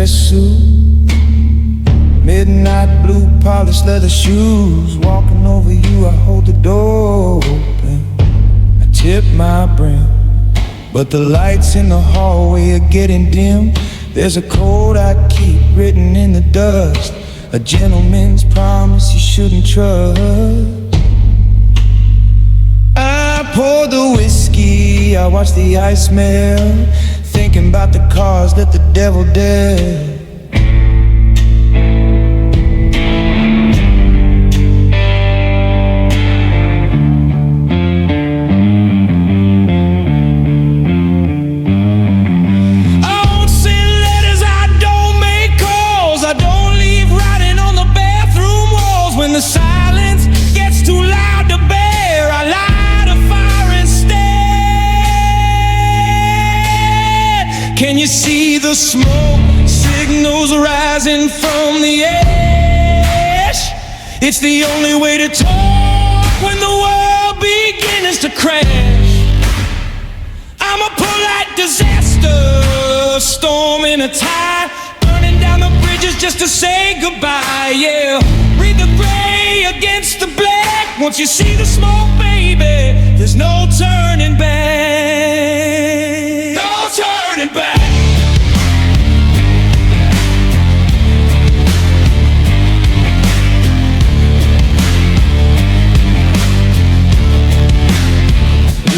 dress suit, midnight blue polished leather shoes. Walking over you, I hold the door open, I tip my brim, but the lights in the hallway are getting dim. There's a code I keep written in the dust, a gentleman's promise you shouldn't trust. I pour the whiskey, I watch the ice melt, thinking about the cars that the devil dealt. The silence gets too loud to bear, I light a fire instead. Can you see the smoke signals rising from the ash? It's the only way to talk when the world begins to crash. I'm a polite disaster, a storm in a tide, burning down the bridges just to say goodbye, yeah. Read the gray against the black. Once you see the smoke, baby, there's no turning back. No turning back.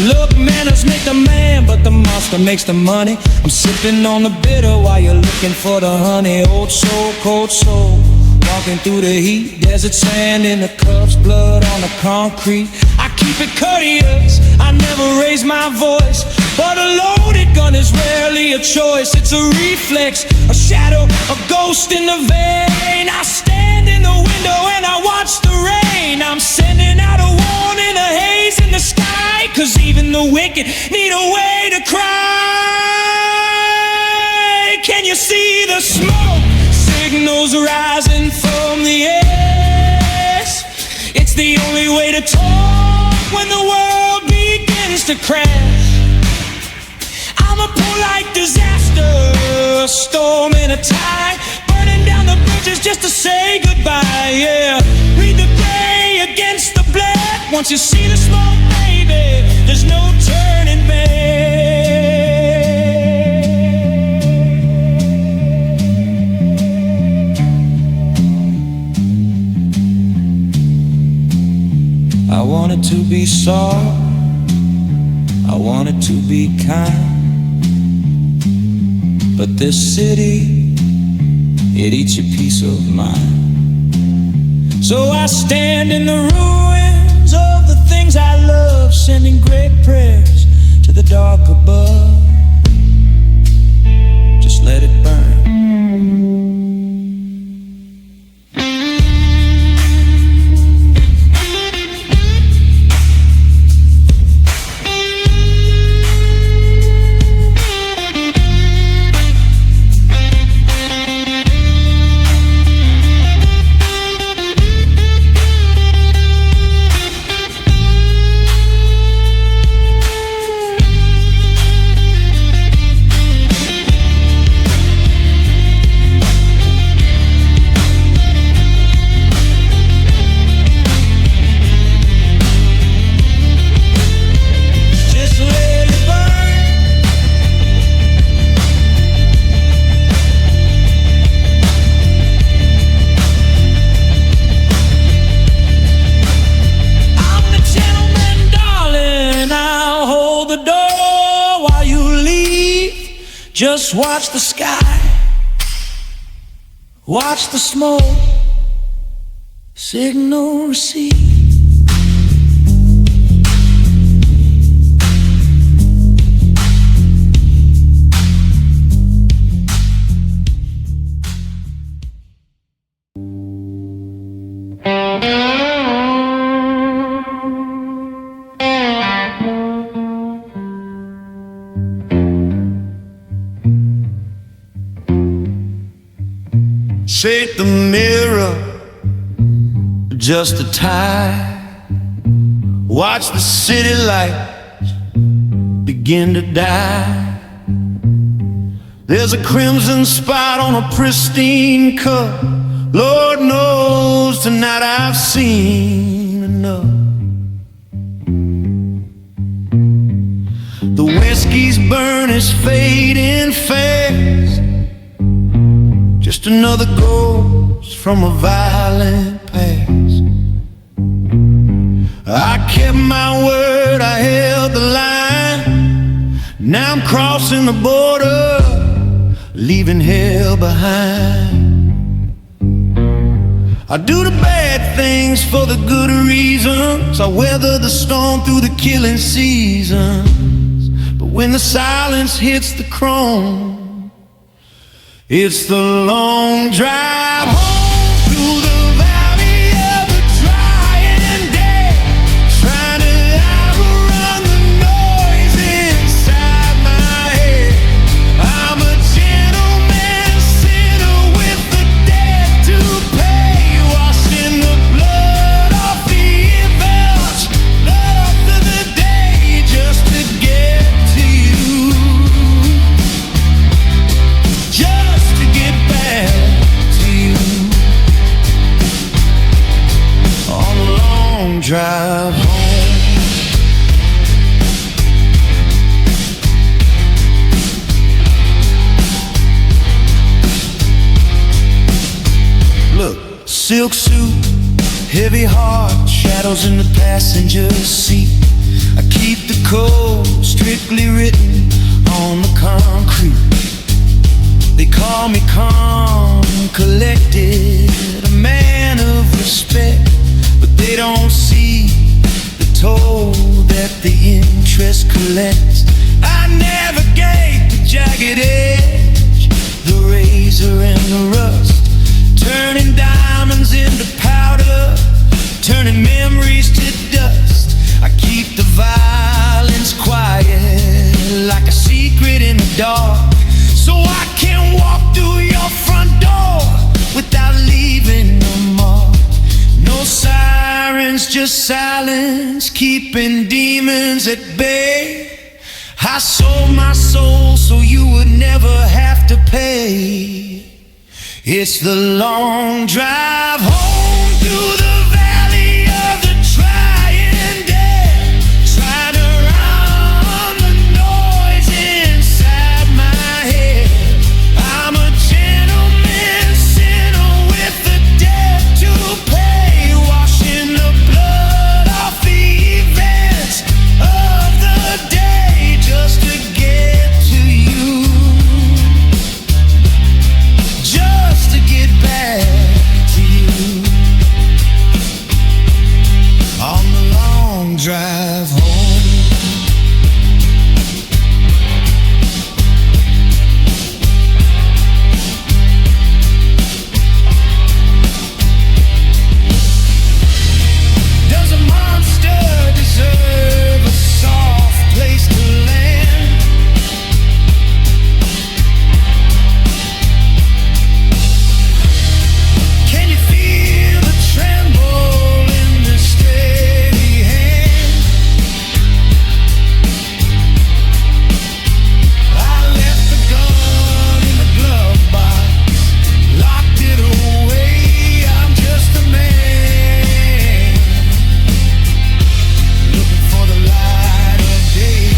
Look, manners make the man, but the monster makes the money. I'm sipping on the bitter while you're looking for the honey. Old soul, cold soul, walking through the heat, desert sand in the cups, blood on the concrete. I keep it courteous, I never raise my voice, but a loaded gun is rarely a choice. It's a reflex, a shadow, a ghost in the vein. I stand in the window and I watch the rain. I'm sending out a warning, a haze in the sky, 'cause even the wicked need a way to cry. Can you see the smoke signals rising from the ash? It's the only way to talk when the world begins to crash. I'm a polite disaster, a storm in a tide, burning down the bridges just to say goodbye, yeah. Read the gray against the black. Once you see the smoke, baby, there's no turning back. I wanted to be soft, I wanted to be kind, but this city, it eats your peace of mind. So I stand in the ruins of the things I love, sending great prayers to the dark above. Just let it burn. Just watch the sky, watch the smoke, signal received. Shake the mirror just a tide. Watch the city lights begin to die. There's a crimson spot on a pristine cup. Lord knows tonight I've seen enough. The whiskey's burn is fading fast, just another ghost from a violent past. I kept my word, I held the line. Now I'm crossing the border, leaving hell behind. I do the bad things for the good reasons. I weather the storm through the killing seasons. But when the silence hits the chrome, it's the long drive home through the valley of the trying day, trying to outrun the noise inside my head. I'm a gentleman sinner with the debt to pay, washing the blood off the evils of the day just to get to you, just to get back to you. On a long drive home. Look, silk suit, heavy heart, shadows in the passenger seat. I keep the code strictly written on the concrete. They call me calm, collected, a man of respect, but they don't see the toll that the interest collects. I navigate the jagged edge, the razor and the rust, turning diamonds into powder, turning memories to dust. I keep the violence quiet, like a secret in the dark, so I can walk through your front door without leaving a mark. No sirens, just silence, keeping demons at bay. I sold my soul so you would never have to pay. It's the long drive home through the valley of the trying day, trying to drown the noise inside my head. I'm a gentleman sinner with the debt to pay, washing the blood off the events of the day just to get to you, just to get back to you. On the long drive home. Does a monster deserve a soft place to land? Can you feel the tremble in the steady hand? I left the gun in the glove box, locked it away. I'm just a man looking for the light of day.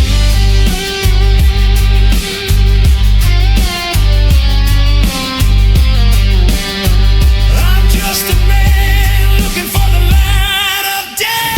I'm just a man looking for the light of day.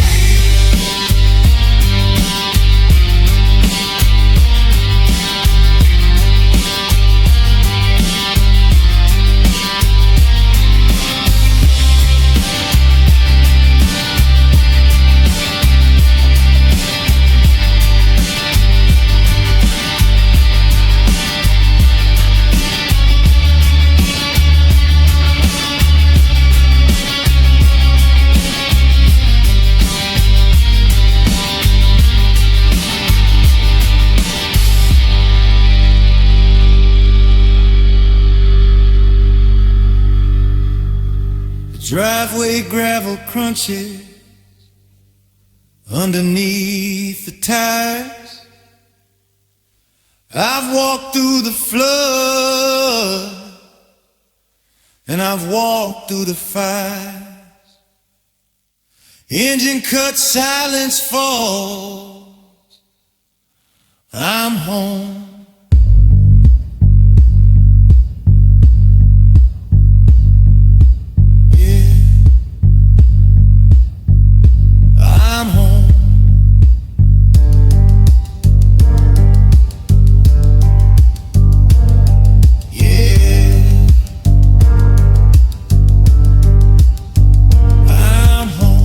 Driveway gravel crunches underneath the tires. I've walked through the flood, and I've walked through the fire. Engine cut, silence falls, I'm home. I'm home. Yeah, I'm home.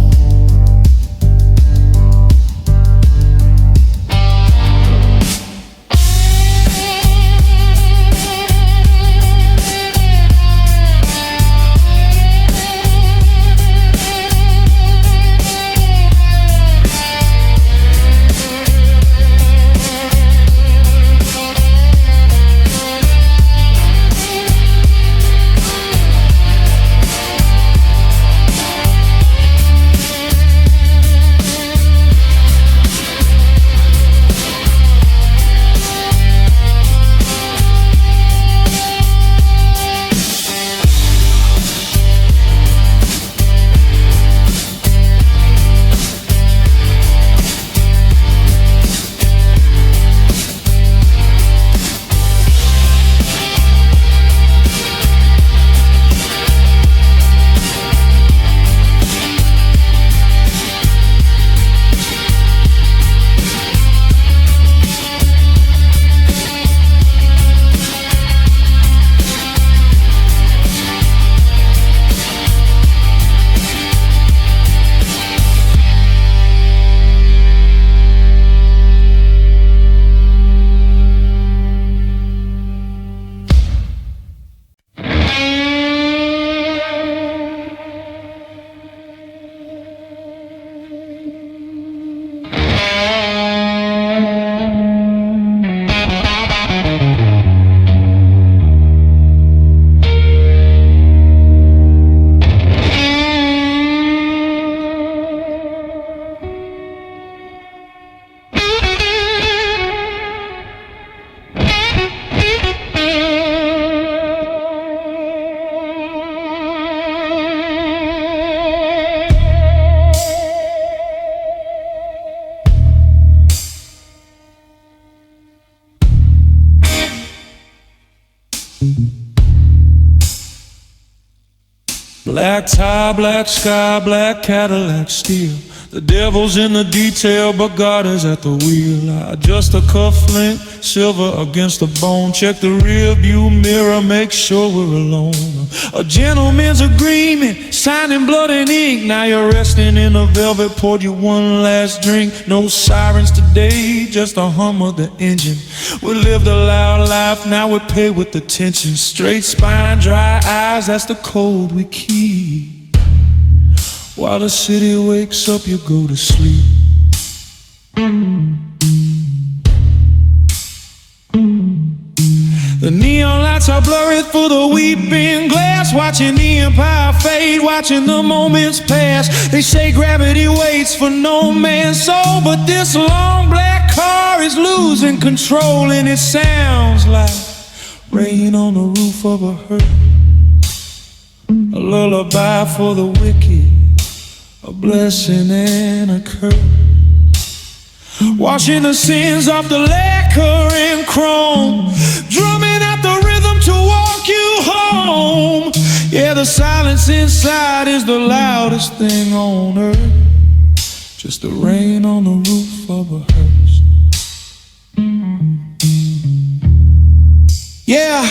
Black tie, black sky, black Cadillac steel. The devil's in the detail, but God is at the wheel. I adjust a cufflink, silver against the bone. Check the rear view mirror, make sure we're alone. A gentleman's agreement, signed in blood and ink. Now you're resting in a velvet, poured you one last drink. No sirens today, just the hum of the engine. We lived a loud life, now we pay with attention. Straight spine, dry eyes, that's the code we keep. While the city wakes up, you go to sleep. The neon lights are blurry through the weeping glass, watching the empire fade, watching the moments pass. They say gravity waits for no man's soul, but this long black car is losing control, and it sounds like rain on the roof of a hearse, a lullaby for the wicked, a blessing and a curse. Washing the sins off the lacquer and chrome, drumming out the rhythm to walk you home. Yeah, the silence inside is the loudest thing on earth, just the rain on the roof of a hearse. Yeah,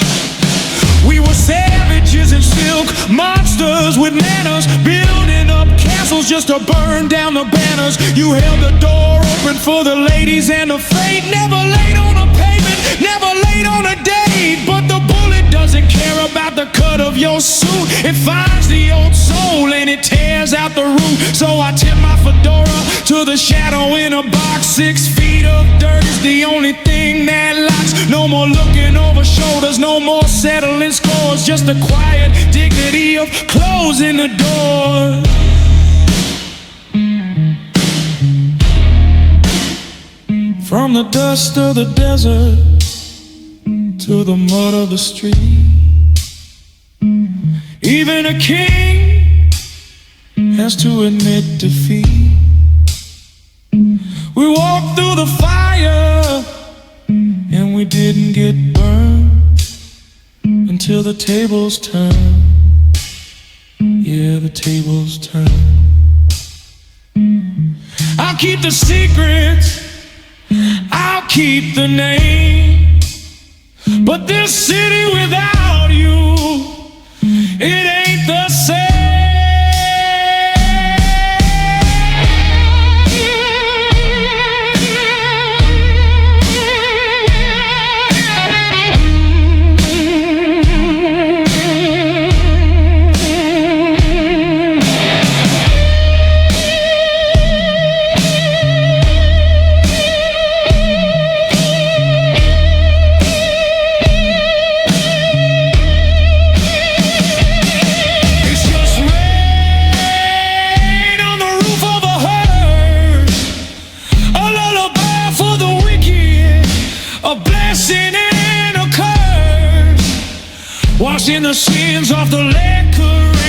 we were savages in silk, monsters with manners, building up castles just to burn down the banners. You held the door open for the ladies and the fate. Never late on a pavement, never late on a date. But the bullet doesn't care about the cut of your suit. It finds the old soul and it tears out the root. So I tip my fedora to the shadow in a box. 6 feet of dirt is the only thing that locks. No more looking over shoulders, no more settling scores, just the quiet dignity of closing the door. From the dust of the desert, to the mud of the street. Even a king has to admit defeat. We walked through the fire and we didn't get burned until the tables turned. Yeah, the tables turned. I'll keep the secrets, I'll keep the name, but this city without you, it ain't the same. Washing the sins off the lacquer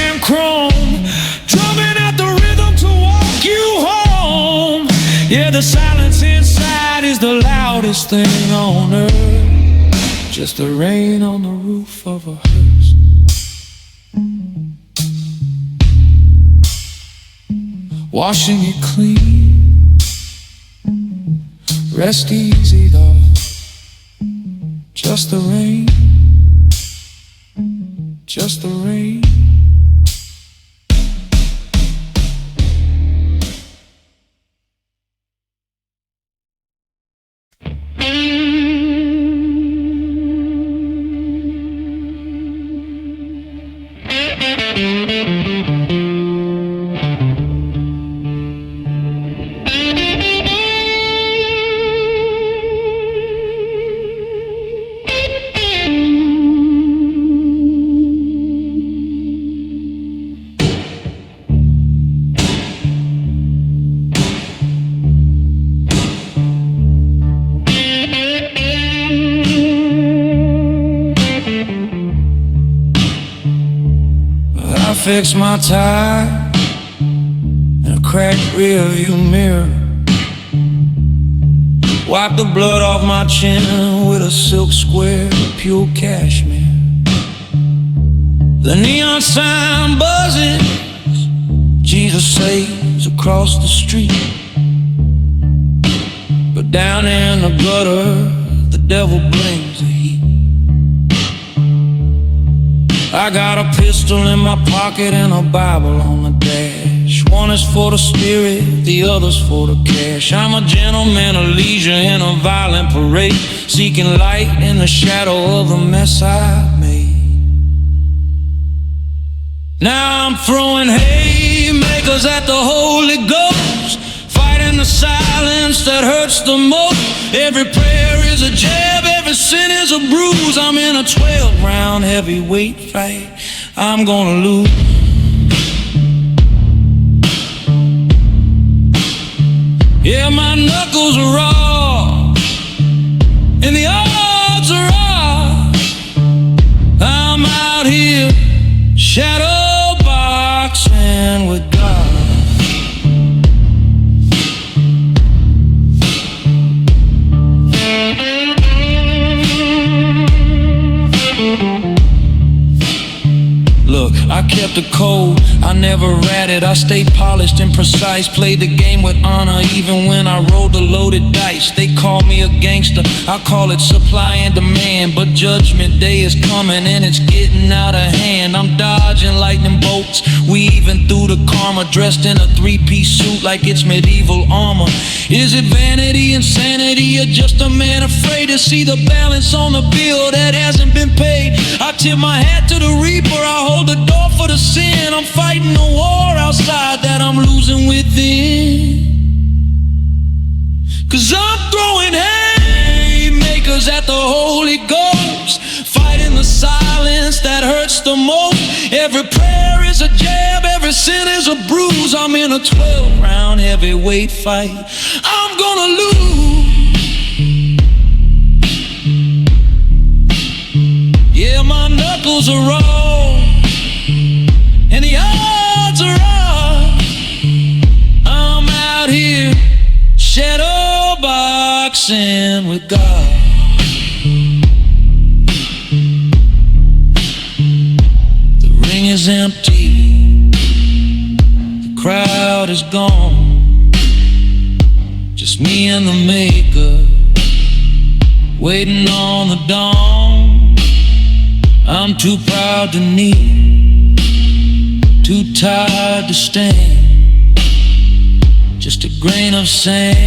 and chrome, drumming out the rhythm to walk you home. Yeah, the silence inside is the loudest thing on earth. Just the rain on the roof of a hearse. Washing it clean, rest easy though. Just the rain, just the rain. Fix my tie in a cracked rearview mirror. Wipe the blood off my chin with a silk square of pure cashmere. The neon sign buzzes, Jesus saves across the street. But down in the gutter, the devil brings the heat. I got a pistol in my pocket and a Bible on the dash. One is for the spirit, the other's for the cash. I'm a gentleman of leisure in a violent parade, seeking light in the shadow of the mess I made. Now I'm throwing haymakers at the Holy Ghost, fighting the silence that hurts the most. Every prayer is a jab, every sin is a bruise. I'm in a 12-round heavyweight fight, I'm gonna lose. Yeah, my knuckles are raw, and the odds are off. I'm out here shadow boxing with God. Look, I kept it cold, I never ratted. I stayed polished and precise, played the game with honor even when I rolled the loaded dice. They call me a gangster, I call it supply and demand. But judgment day is coming and it's getting out of hand. I'm dodging lightning bolts, weaving through the karma, dressed in a three-piece suit like it's medieval armor. Is it vanity, insanity, or just a man afraid to see the balance on the bill that hasn't been paid? I tip my hat to the reaper, I hold the door for the sin. I'm fighting a war outside that I'm losing within. 'Cause I'm throwing haymakers at the Holy Ghost, fighting the silence that hurts the most. Every prayer is a jab, every sin is a bruise. I'm in a 12-round heavyweight fight, I'm gonna lose. are wrong and the odds are on. I'm out here shadow boxing with God. The ring is empty, the crowd is gone, just me and the maker, waiting on the dawn. I'm too proud to kneel, too tired to stand, just a grain of sand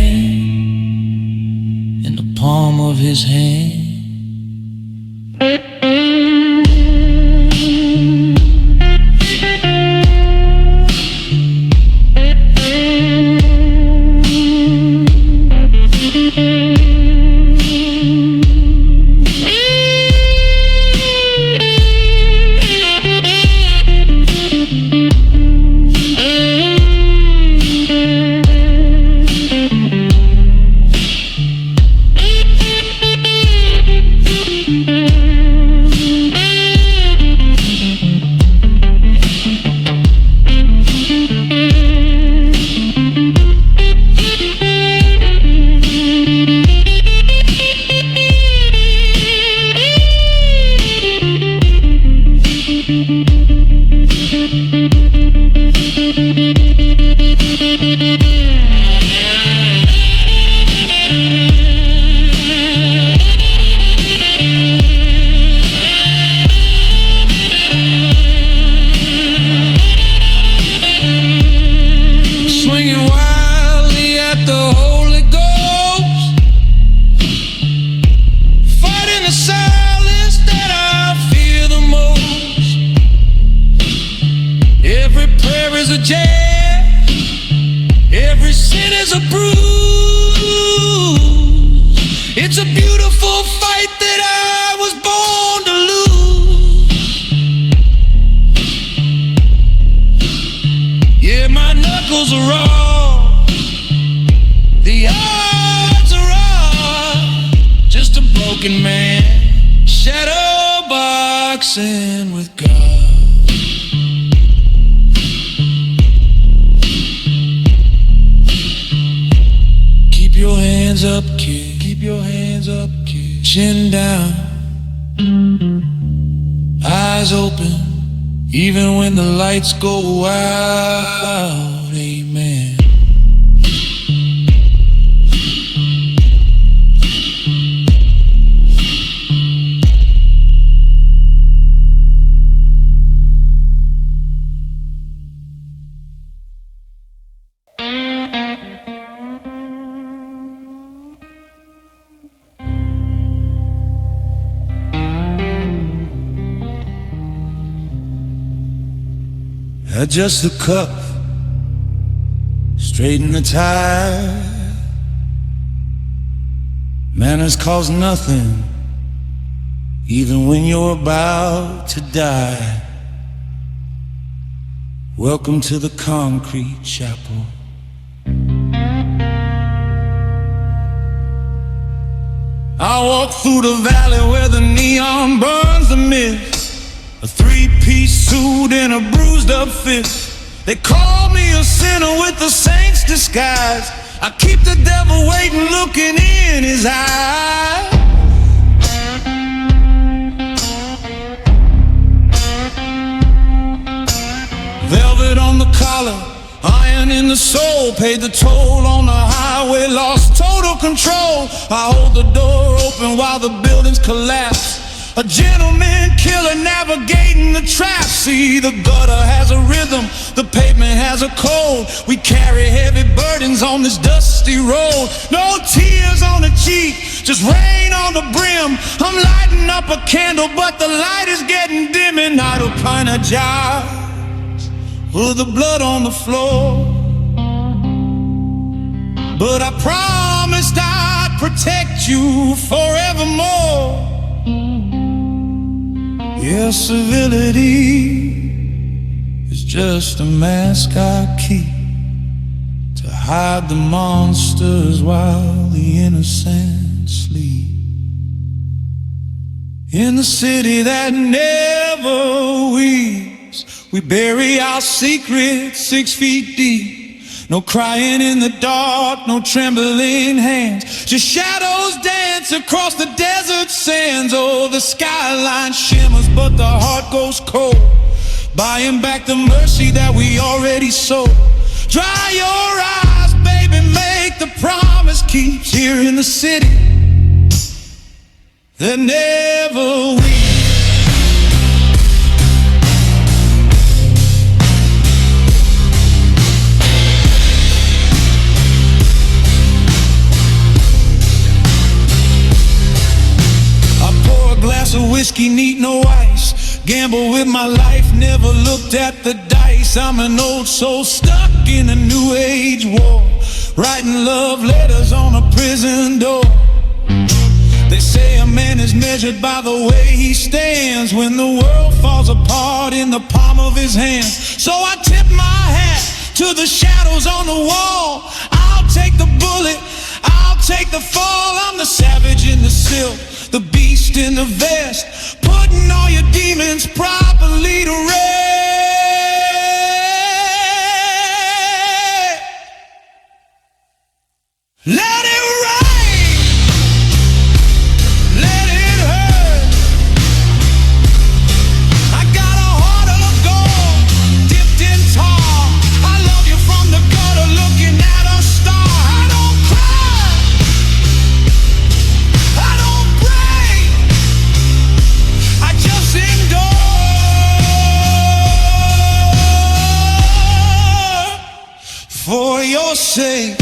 in the palm of his hand. It's a beautiful fight that I was born to lose. Yeah, my knuckles are raw, the odds are on, just a broken man, shadow boxing with God. Keep your hands up, kid. Keep your hands up, kid. Chin down, eyes open, even when the lights go out. Amen. Adjust the cuff, straighten the tie. Manners cost nothing, even when you're about to die. Welcome to the concrete chapel. I walk through the valley where the neon burns the mist. A three-piece suit and a bruised up fist. They call me a sinner with the saint's disguise. I keep the devil waiting, looking in his eyes. Velvet on the collar, iron in the soul. Paid the toll on the highway, lost total control. I hold the door open while the buildings collapse. A gentleman killer navigating the trap. See, the gutter has a rhythm, the pavement has a code. We carry heavy burdens on this dusty road. No tears on the cheek, just rain on the brim. I'm lighting up a candle, but the light is getting dim. And I don't find a jar with the blood on the floor. But I promised I'd protect you forevermore. Yeah, civility is just a mask I keep to hide the monsters while the innocent sleep. In the city that never weeps, we bury our secrets 6 feet deep. No crying in the dark, no trembling hands, just shadows dance across the desert sands. Oh, the skyline shimmers, but the heart goes cold, buying back the mercy that we already sold. Dry your eyes, baby, make the promise keeps. Here in the city that never weeps. Glass of whiskey, need no ice. Gamble with my life, never looked at the dice. I'm an old soul stuck in a new age war, writing love letters on a prison door. They say a man is measured by the way he stands when the world falls apart in the palm of his hand. So I tip my hat to the shadows on the wall. I'll take the bullet, I'll take the fall. I'm the savage in the silk, the beast in the vest, putting all your demons properly to rest. Let it rain, let it hurt. I got a heart of gold, dipped in tar. I love you from the gutter, looking at a star. I don't cry, I don't break, I just endure for your sake.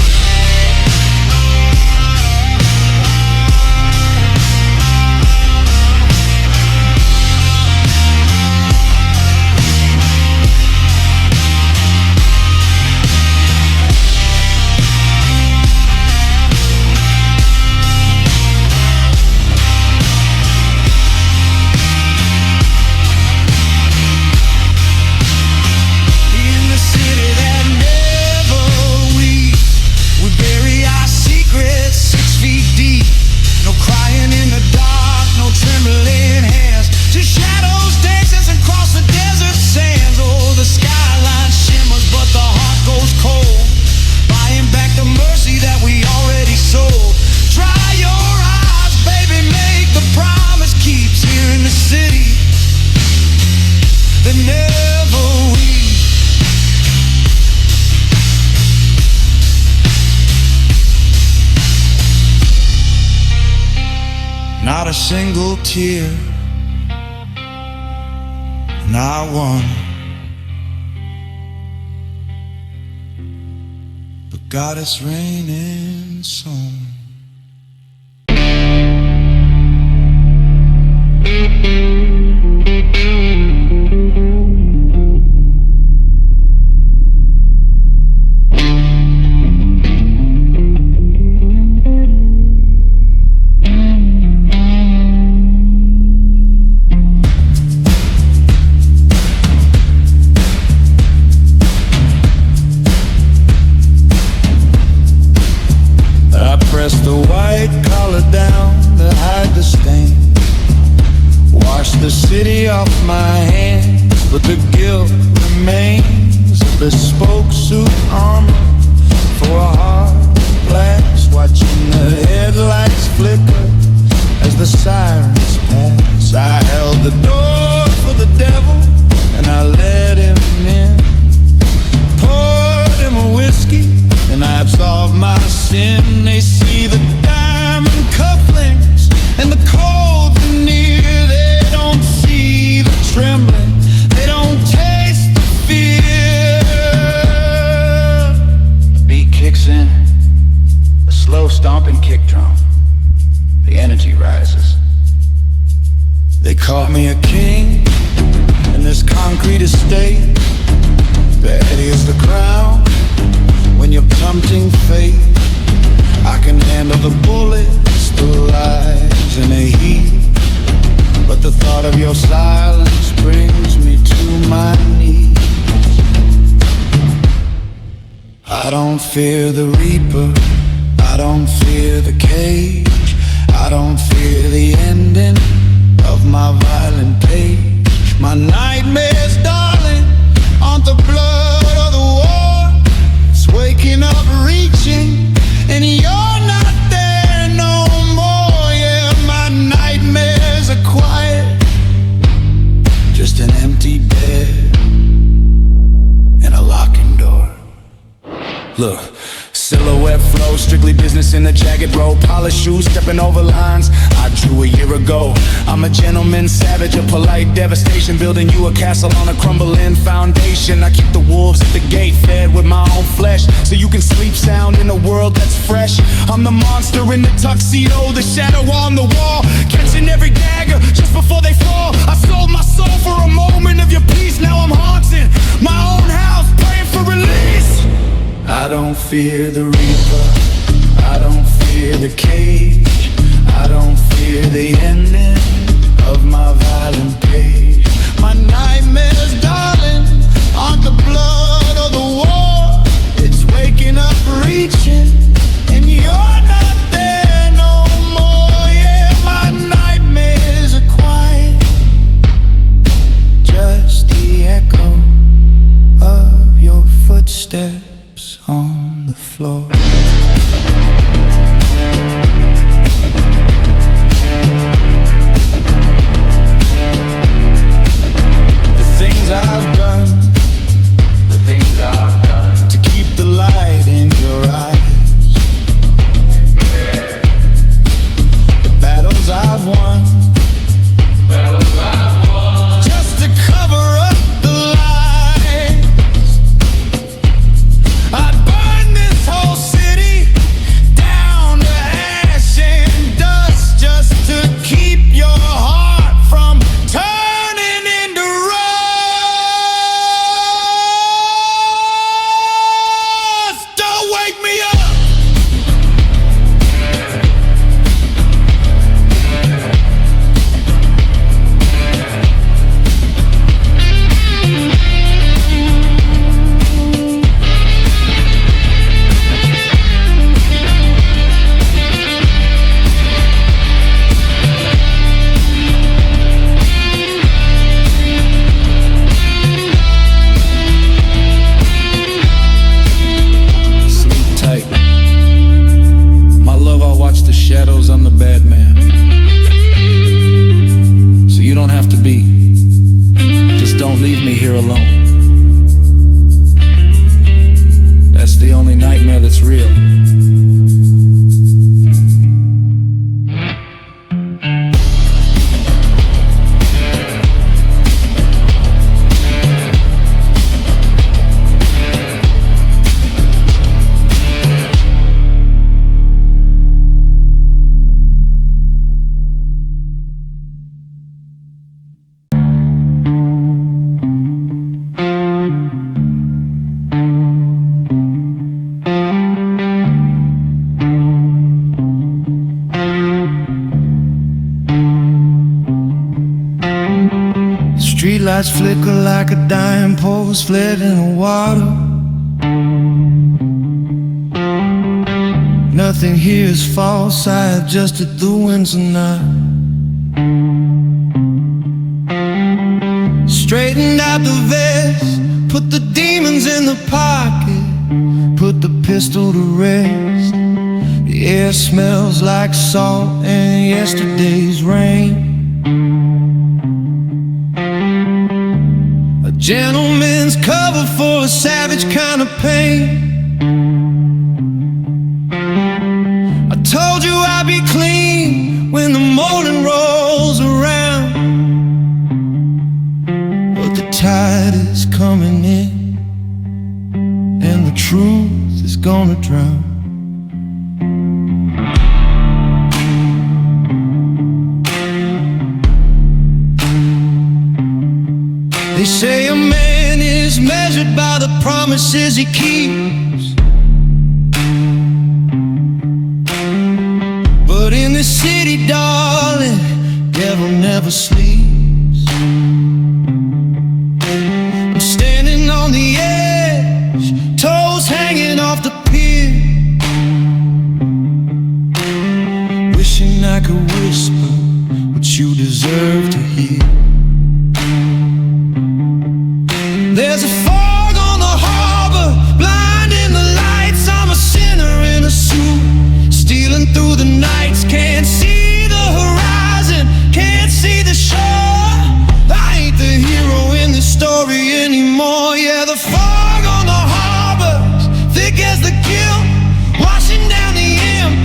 Not a single tear, not one. But God, it's raining soon. Press the white collar down to hide the stain. Wash the city off my hands, but the guilt remains. A bespoke suit armor for a hard blast, watching the headlights flicker as the sirens pass. I held the door for the devil and I let him in. Poured him a whiskey and I absolved my sin. They see the diamond cufflinks and the cold veneer. They don't see the trembling, they don't taste the fear. The beat kicks in, a slow stomping kick drum. The energy rises. They call me a king in this concrete estate. That is the crown when you're tempting fate. I can handle the bullets, the lies, and the heat, but the thought of your silence brings me to my knees. I don't fear the reaper, I don't fear the cage, I don't fear the ending of business in a jagged road, polished shoes, stepping over lines I drew a year ago. I'm a gentleman, savage, a polite devastation, building you a castle on a crumbling foundation. I keep the wolves at the gate, fed with my own flesh, so you can sleep sound in a world that's fresh. I'm the monster in the tuxedo, the shadow on the wall, catching every dagger just before they fall. I sold my soul for a moment of your peace. Now I'm haunting my own house, praying for release. I don't fear the reaper, I don't fear the cage, I don't fear the ending of my violent page. My nightmares, darling, aren't the blood or the war. It's waking up, reaching, and you're not there no more. Yeah, my nightmares are quiet, just the echo of your footsteps on the floor. I've done, the things I've done to keep the light in your eyes, the battles I've won, just to cover up the lies. I'd burn this whole city down to ash and dust just to keep your heart from turning into rust. Wake me up! Shadows, I'm the bad man, so you don't have to be. Just don't leave me here alone. That's the only nightmare that's real. Streetlights flicker like a dying post fled in the water. Nothing here is false, I adjusted the winds tonight. Straightened out the vest, put the demons in the pocket, put the pistol to rest. The air smells like salt and yesterday's rain. A gentleman's cover for a savage kind of pain. I told you I'd be clean when the morning rolls around, but the tide is coming in and the truth is gonna drown. They say a man is measured by the promises he keeps, but in this city, darling, devil never sleeps. I'm standing on the edge, toes hanging off the pier, wishing I could whisper what you deserve to hear. There's a fog on the harbor, blinding the lights. I'm a sinner in a suit, stealing through the nights. Can't see the horizon, can't see the shore. I ain't the hero in this story anymore. Yeah, the fog on the harbor's thick as the guilt, washing down the empire.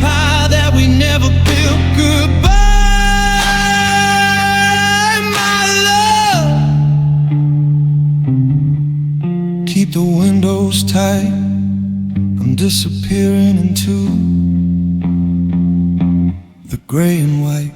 tight, I'm disappearing into the gray and white.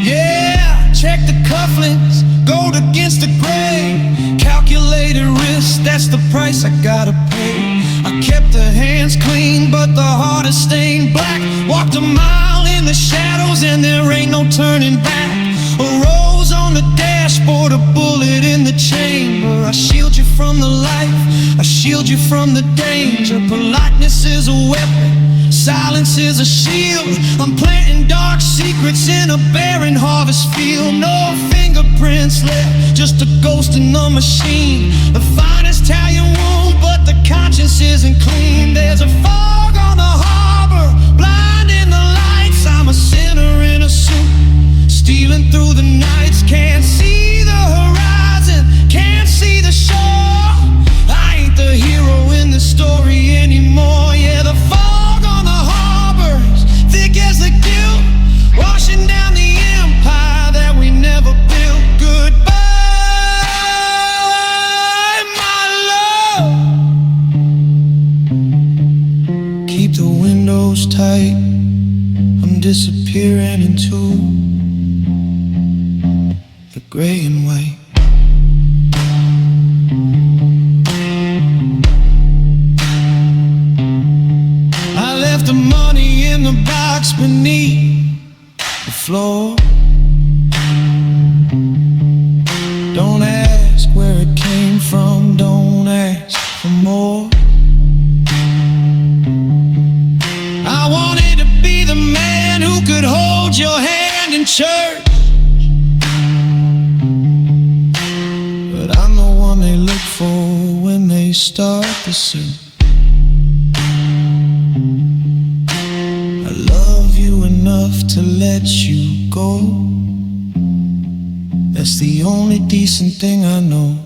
Yeah, check the cufflinks, gold against the grain. Calculated risk, that's the price I gotta pay. I kept the hands clean, but the heart is stained black. Walked a mile in the shadows and there ain't no turning back. A rose on the dashboard, a bullet in the chamber. I shield you from the life, I shield you from the danger. Politeness is a weapon, silence is a shield. I'm planting dark secrets in a barren harvest field. No fingerprints left, just a ghost in the machine. The finest Italian wound, but the conscience isn't clean. There's a fog on the harbor, blinding the lights. I'm a sinner in a suit, stealing through the nights. Can't see the horizon, can't see the shore. I ain't the hero in the story anymore. Yeah, the fog on the harbor's thick as the guilt, washing down the empire that we never built. Goodbye, my love. Keep the windows tight, I'm disappearing into the gray and white. I left the money in the box beneath The floor. Don't ask where it came from, don't ask for more. I wanted to be the man who could hold your hand in church, But I'm the one they look for when they start the search. I love you enough to let you go. That's the only decent thing I know.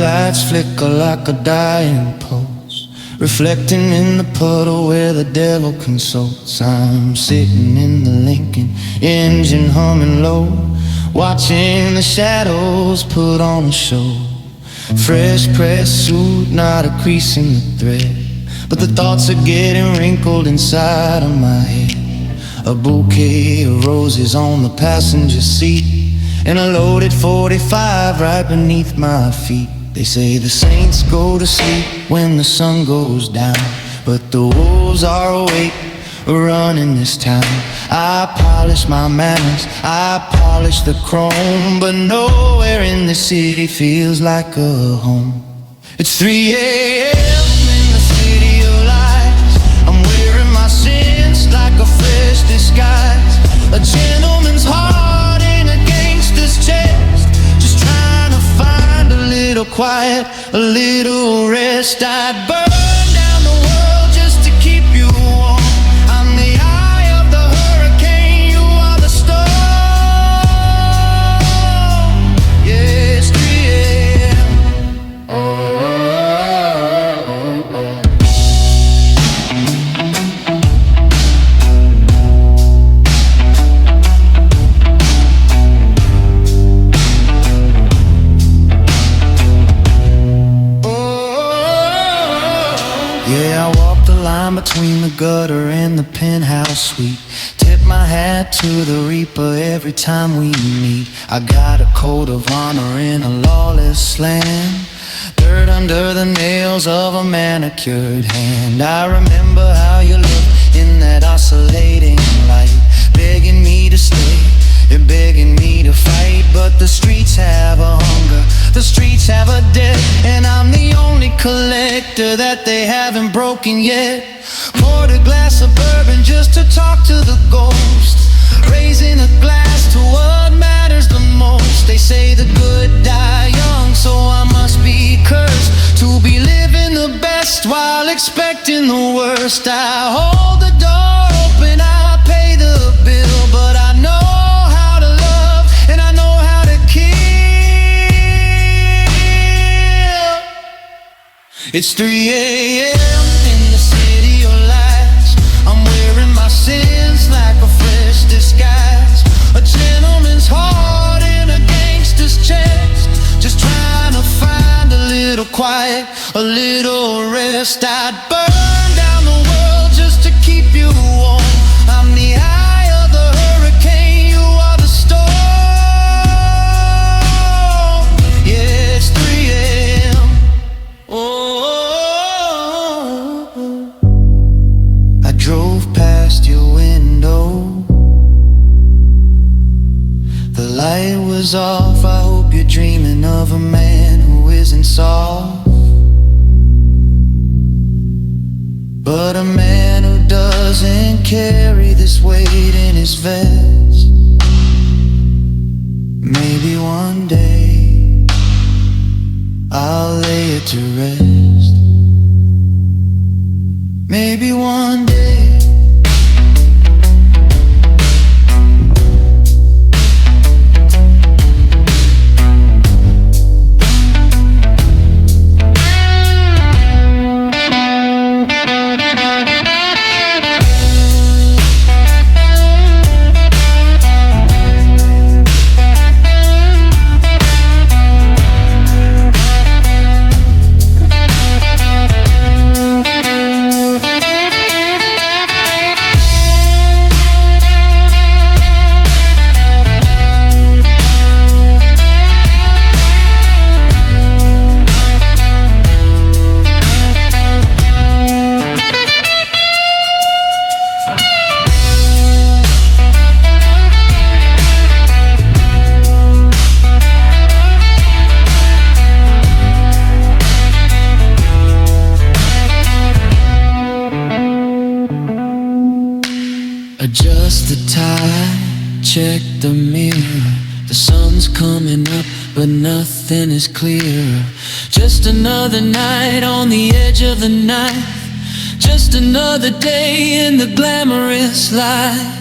Lights flicker like a dying pulse, reflecting in the puddle where the devil consults. I'm sitting in the Lincoln, engine humming low, watching the shadows put on a show. Fresh pressed suit, not a crease in the thread, but the thoughts are getting wrinkled inside of my head. A bouquet of roses on the passenger seat, and a loaded 45 right beneath my feet. They say the saints go to sleep when the sun goes down, but the wolves are awake, running this town. I polish my manners, I polish the chrome, but nowhere in the city feels like a home. It's 3 a.m. in the city of lies. I'm wearing my sins like a fresh disguise, a gentleman's heart in a gangster's chest, just trying to find a little quiet, a little rest. I'd burn down the world between the gutter and the penthouse suite. Tip my hat to the reaper every time we meet. I got a code of honor in a lawless land. Dirt under the nails of a manicured hand. I remember how you looked in that oscillating light, begging me to stay, you're begging me to fight. But the streets have a hunger, the streets have a debt, and I'm the only collector that they haven't broken yet. Poured a glass of bourbon just to talk to the ghost, raising a glass to what matters the most. They say the good die young, so I must be cursed to be living the best while expecting the worst. I hold the door open, I pay the bill, but I know how to love and I know how to kill. It's 3 a.m. in the city of lights. I'm wearing my sins like a fresh disguise, a gentleman's heart in a gangster's chest, just trying to find a little quiet, a little rest. I'd burn down the world just to keep you warm. I'm the eye of the hurricane, you are the storm. Yeah, it's 3 a.m. Oh, I drove past your window, the light was off. I hope you're dreaming of a man who isn't soft, but a man who doesn't carry this weight in his vest. Maybe one day I'll lay it to rest. Maybe one day. Adjust the tie, check the mirror. The sun's coming up, but nothing is clear. Just another night on the edge of the night, just another day in the glamorous life.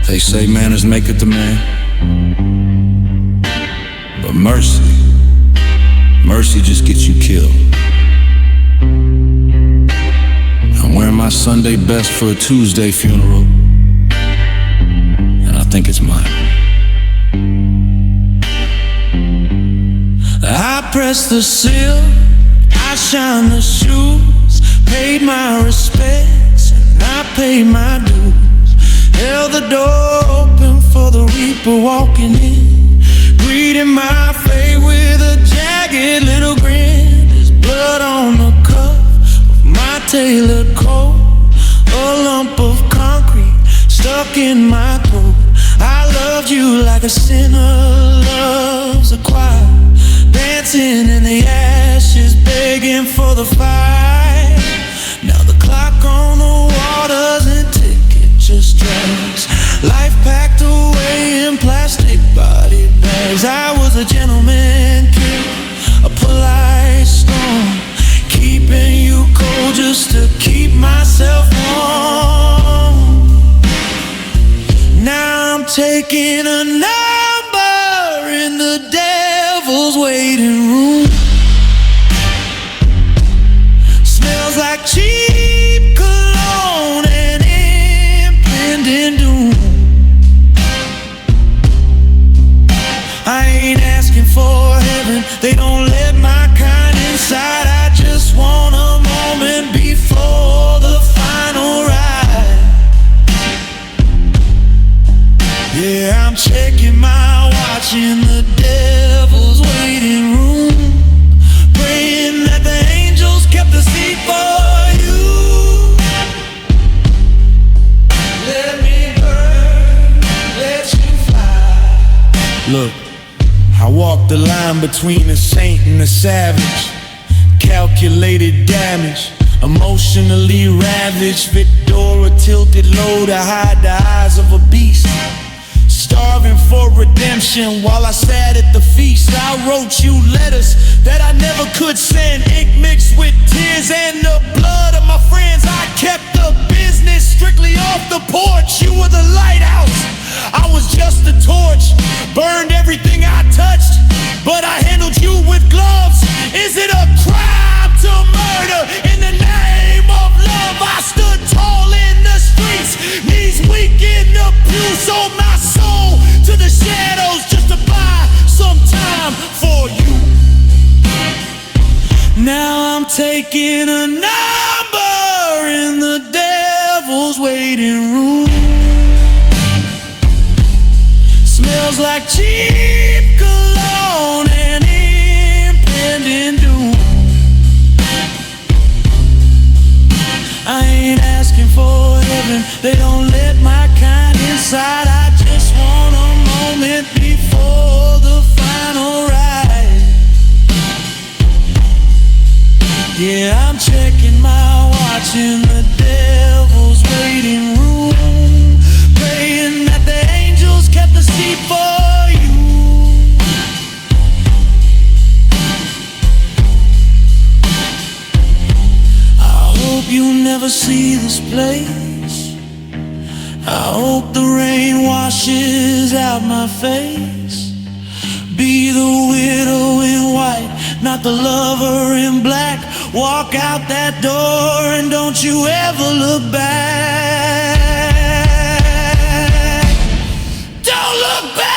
They say manners make it the man, but mercy just gets you killed. I'm wearing my Sunday best for a Tuesday funeral, and I think it's mine. I press the seal, I shine the shoes, paid my respects, and I paid my dues. Held the door open for the reaper walking in, greeting my fate with a jagged little grin. There's blood on the cuff of my tailored coat, a lump of concrete stuck in my throat. I loved you like a sinner loves a choir, dancing in the ashes, begging begging for the fight. Now the clock on the wall doesn't tick, it just drags. Life packed away in plastic body bags. I was a gentleman kid, a polite storm, keeping you cold just to keep myself warm. Now I'm taking a number in the devil's waiting room. Smells like cheap cologne and impending doom. I ain't asking for heaven, they don't let my kind inside. I just want a moment before the final ride. Yeah, I'm checking my watch in the devil's waiting room, praying that the angels kept the seat for you. Let me burn, let you fly. Look, I walk the line between the saint and the savage. Calculated damage, emotionally ravaged. Fedora tilted low to hide the eyes of a beast. Starving for redemption while I sat at the feast. I wrote you letters that I never could send, ink mixed with tears and the blood of my friends. I kept the business strictly off the porch. You were the lighthouse, I was just the torch. Burned everything I touched, but I handled you with gloves. Is it a crime to murder in the name of love? I stood tall in the streets, knees weak in the pew, sold my soul to the shadows just to buy some time for you. Now I'm taking a number in the devil's waiting room. Smells like cheap cologne and impending doom. I ain't asking for heaven, they don't let my kind inside. I just want a moment before the final ride. Yeah, I'm checking my watch in the devil's waiting room, praying that the angels kept the seat for you. I hope you never see this place. I hope the rain washes out my face. Be the widow in white, not the lover in black. Walk out that door and don't you ever look back. Don't look back.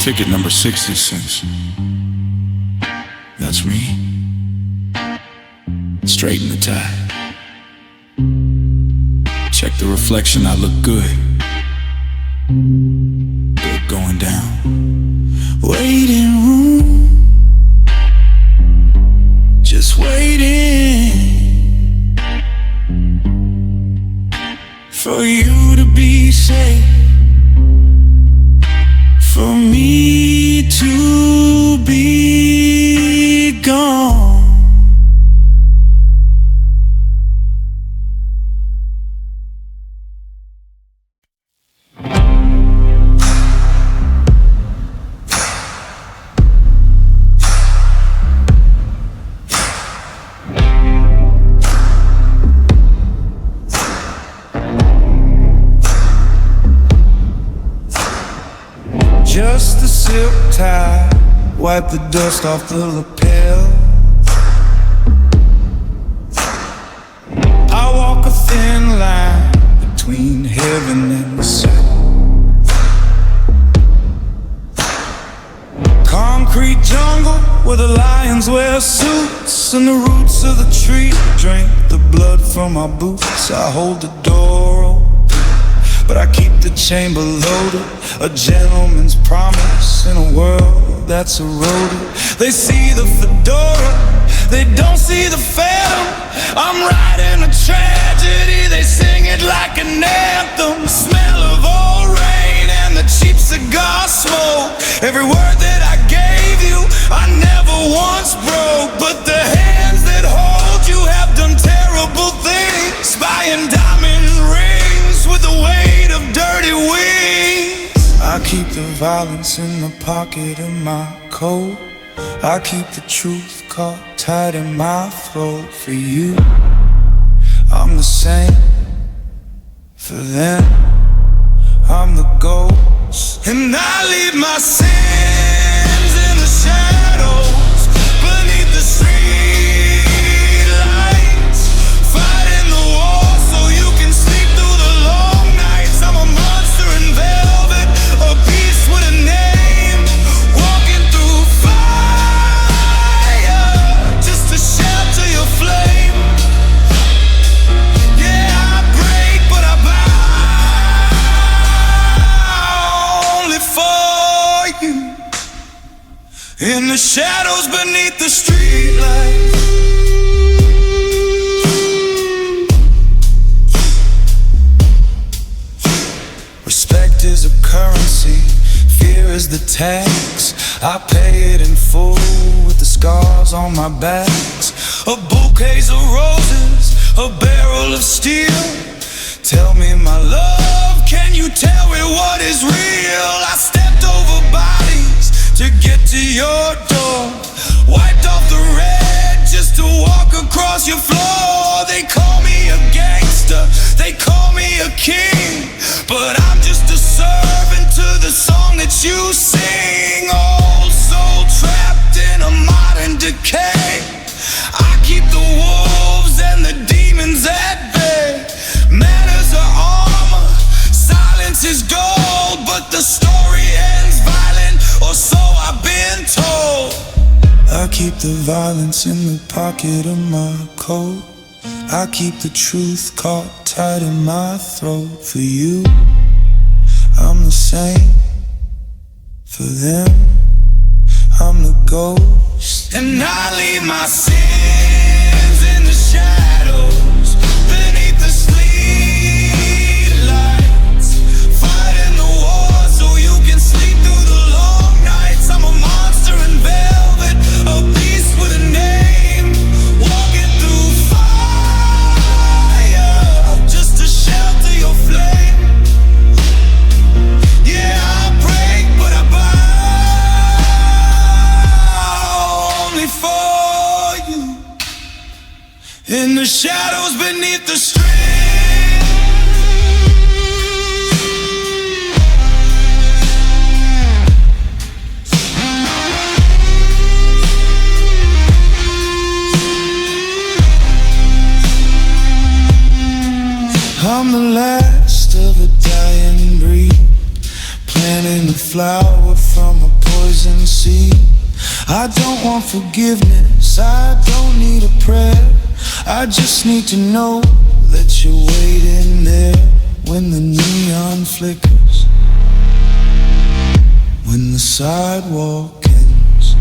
Ticket number 66. That's me. Straighten the tie. Check the reflection, I look good. Good going down. Waiting room, just waiting for you to be safe, for me to be gone. wipe the dust off the lapel. I walk a thin line between heaven and the sun. Concrete jungle where the lions wear suits, and the roots of the tree drink the blood from our boots. I hold the door open, but I keep the chamber loaded. A gentleman's promise in a world that's eroded. They see the fedora, they don't see the phantom. I'm writing a tragedy, they sing it like an anthem. The smell of old rain and the cheap cigar smoke. Every word that I gave you, I never once broke. But the hands that hold you have done terrible things, buying diamond rings with the weight of dirty wings. I keep the violence in the pocket of my coat. I keep the truth caught tight in my throat. For you, I'm the same. For them, I'm the ghost. And I leave my sins in the shadows beneath the street lights, fighting the war so you can sleep through the long nights. I'm a monster in velvet, a beast with a name, walking through fire just to shelter your flame. Yeah, I break, but I bow only for you. In the shadows beneath the streetlights. Respect is a currency, fear is the tax. I pay it in full with the scars on my backs. A bouquets of roses, a barrel of steel. Tell me, my love, can you tell me what is real? I stepped over bodies to get to your door, wiped off the red just to walk across your floor. They call me a gangster, they call me a king, but I'm just a servant to the song that you sing. Old soul trapped in a modern decay. I keep the wolves and the demons at bay. Manners are armor, silence is gold, but the story ends violent, or so I've been told. I keep the violence in the pocket of my coat. I keep the truth caught tight in my throat. For you, I'm the same. For them, I'm the ghost. And I leave my sins in the shadows beneath the street lights, fighting the war so you can sleep through the long nights. I'm a monster in velvet, a beast with a name, walking through fire just to shelter your flame. Yeah, I break, but I bow only for you. In the shadows beneath the street. I'm the last of a dying breed, planting a flower from a poison seed. I don't want forgiveness, I don't need a prayer. I just need to know that you're waiting there when the neon flickers, when the sidewalk ends.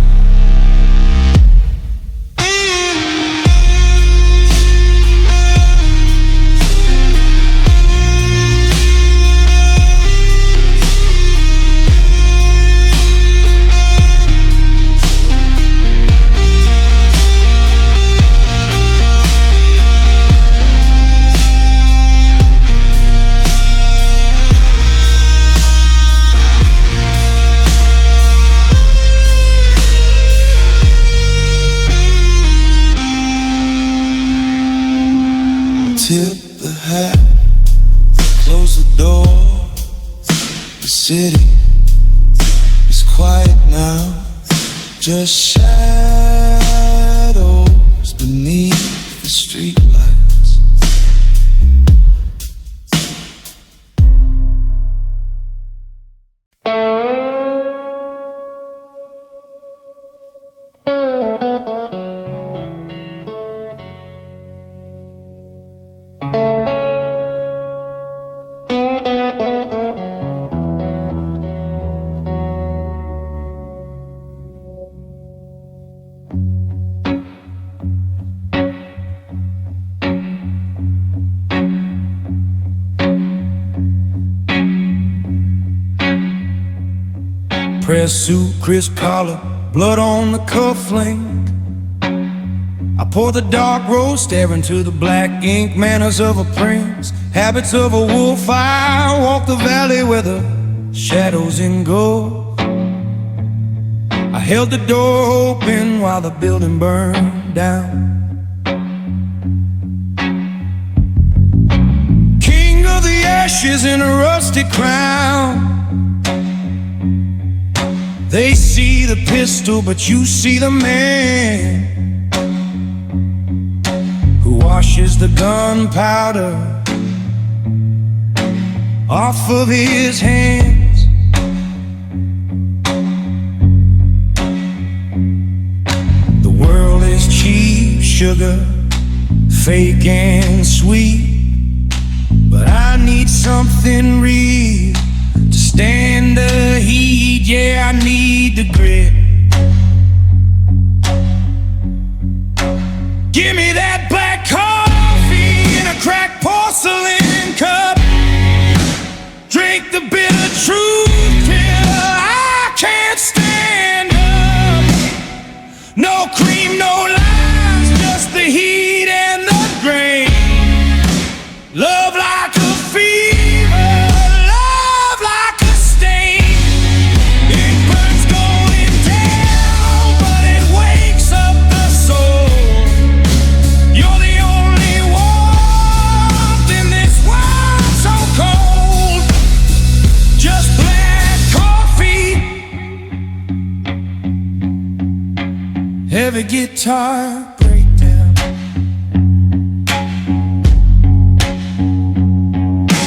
Tip the hat, close the door. The city is quiet now. just shadows beneath the streetlights. Press suit, crisp collar, blood on the cufflink. I pour the dark rose, stare into the black ink. Manners of a prince, habits of a wolf. I walk the valley where the shadows engulf. I held the door open while the building burned down. King of the ashes in a rusty crown. They see the pistol, but you see the man who washes the gunpowder off of his hands. The world is cheap sugar, fake and sweet, but I need something real to stand the heat. Yeah, I need the grit. Give me that black coffee in a cracked porcelain cup. Drink the bitter truth till I can't stand up. No cream, no lies, just the heat and the grain. Love like a fever, love like a stain. It burns going down, but it wakes up the soul. You're the only warmth in this world so cold. Just black coffee, heavy guitar breakdown.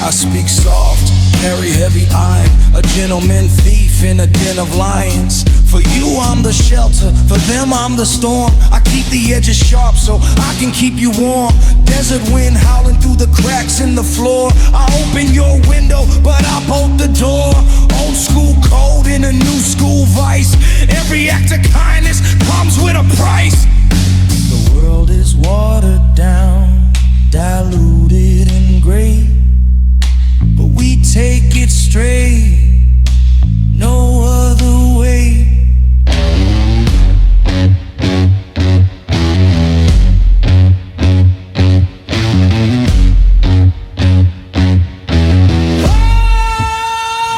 I speak soft, carry heavy iron, a gentleman thief in a den of lions. For you I'm the shelter, for them I'm the storm. I keep the edges sharp so I can keep you warm. Desert wind howling through the cracks in the floor. I open your window, but I bolt the door. Old school code in a new school vice. Every act of kindness comes with a price. The world is watered down, diluted and gray, but we take it straight, no other way.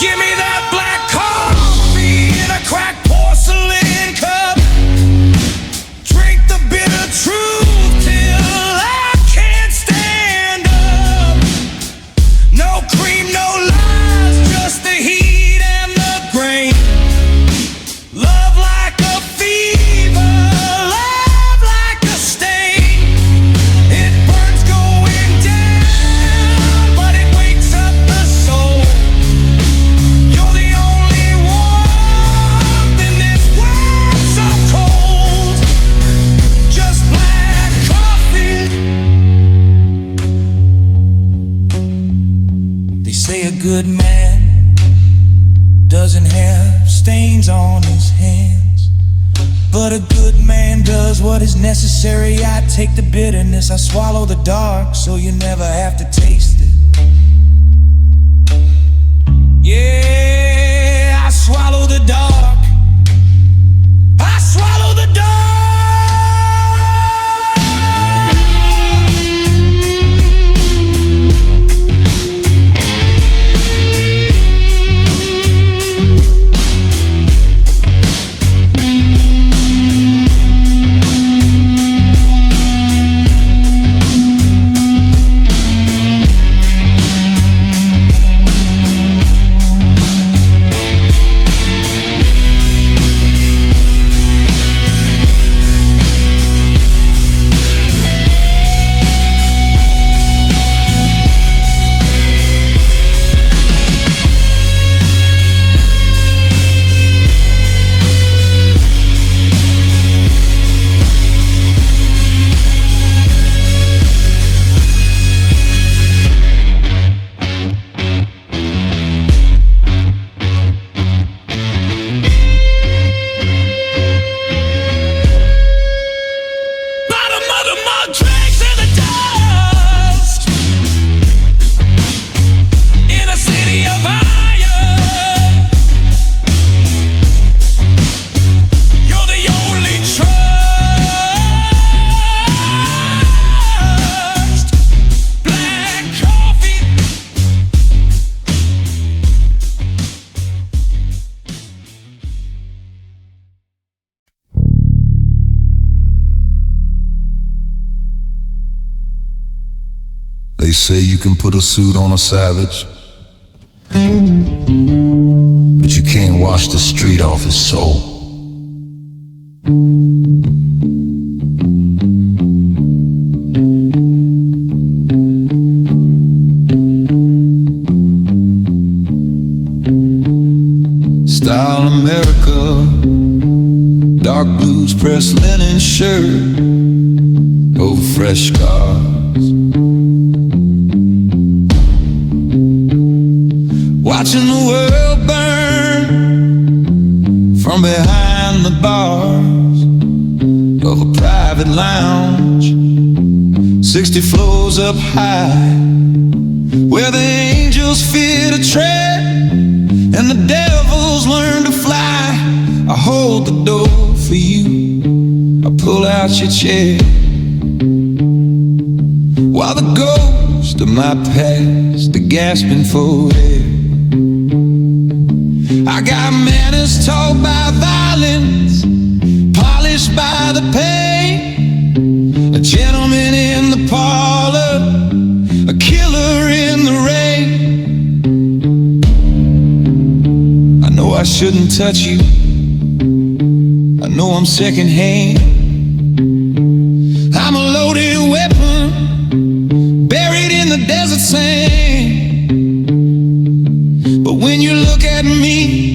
Give me that black coffee in a cracked porcelain cup. Drink the bitter truth till I can't stand up. No cream, no lies, just the heat and the grain. Love like a fever, love like a stain. It burns going down, but it wakes up the soul. You're the only warmth in this world so cold. Just black coffee. They say a good man doesn't have stains on his hands, but a good man does what is necessary. I take the bitterness, I swallow the dark, so you never have to taste it. Yeah, I swallow the dark, I swallow the dark. They say you can put a suit on a savage, but you can't wash the street off his soul. Style America, dark blues, pressed linen shirt over fresh scars. Watching the world burn from behind the bars of a private lounge, 60 floors up high, where the angels fear to tread and the devils learn to fly. I hold the door for you, I pull out your chair, while the ghost of my past are gasping for air. I got manners taught by violence, polished by the pain. A gentleman in the parlor, a killer in the rain. I know I shouldn't touch you, I know I'm secondhand. I'm a loaded weapon, buried in the desert sand. But when you look at me,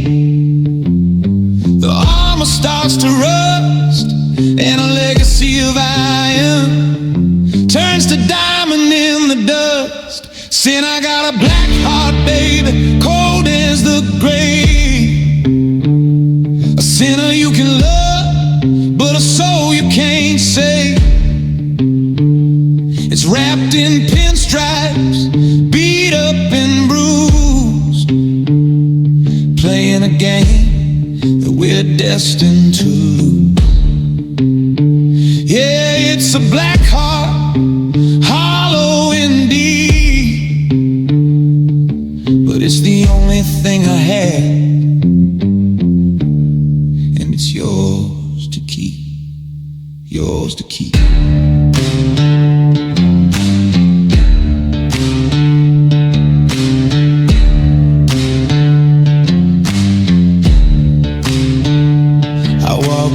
the armor starts to rust, and a legacy of iron turns to diamond in the dust. Sin, I got a black heart, baby, cold as the grave. A sinner you can love, but a soul you can't save. It's wrapped in pinstripes, beat up and bruised, playing a game that we're destined to lose. Yeah, it's a black heart, hollow indeed, but it's the only thing I had, and it's yours to keep, yours to keep.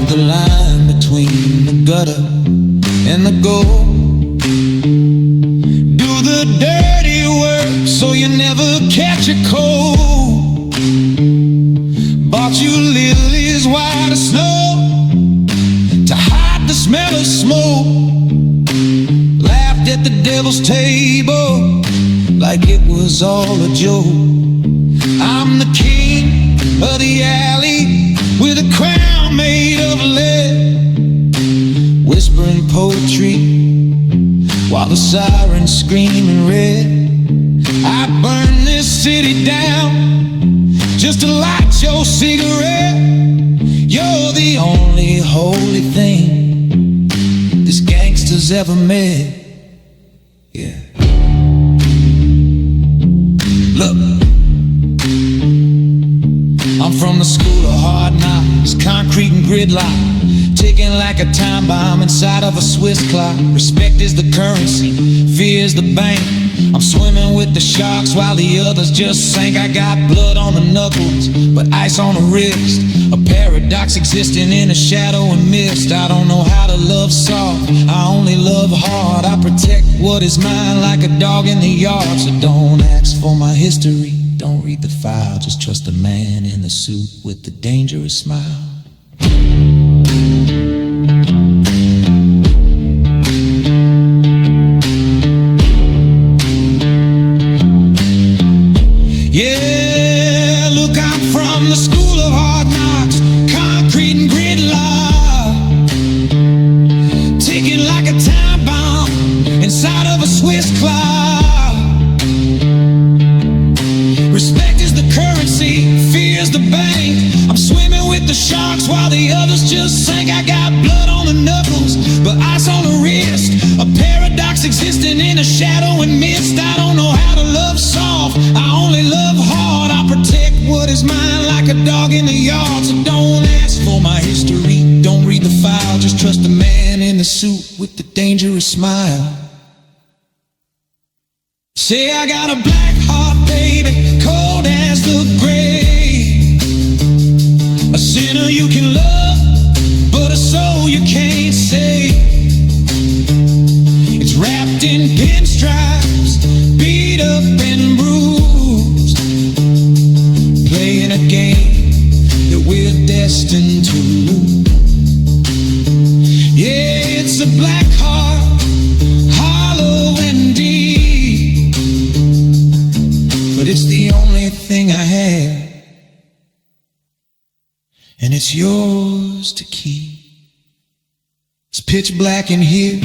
The line between the gutter and the gold. Do the dirty work so you never catch a cold. Bought you lilies white as snow to hide the smell of smoke. Laughed at the devil's table like it was all a joke. I'm the king of the alley with a crown made of lead, whispering poetry while the sirens screaming red. I burn this city down just to light your cigarette. You're the only holy thing this gangster's ever met. Yeah. Look, I'm from the school of hard knocks, concrete and gridlock, ticking like a time bomb inside of a Swiss clock. Respect is the currency, fear is the bank. I'm swimming with the sharks while the others just sank. I got blood on the knuckles, but ice on the wrist. A paradox existing in a shadow and mist. I don't know how to love soft, I only love hard. I protect what is mine like a dog in the yard. So don't ask for my history, don't read the file, just trust the man in the suit with the dangerous smile. Yeah, look, I'm from the school of hard knocks, concrete and gridlock, ticking like a time bomb inside of a Swiss clock. Respect is the currency, fear is the bank. I'm swimming with the sharks while the others just sank. I got blood on the knuckles, but ice on the wrist. A paradox existing in a shadow and mist. I don't know how to love soft, I only love hard. I protect what is mine like a dog in the yard. So don't ask for my history, don't read the file, just trust the man in the suit with the dangerous smile. Say I got a black heart, baby, cold as the grave. A sinner you can love, but a soul you can't save. It's wrapped in pinstripes, beat up and bruised, playing a game that we're destined to lose. Yeah, it's a black heart, hollow and deep, but it's the only thing I have, and it's yours to keep. It's pitch black in here.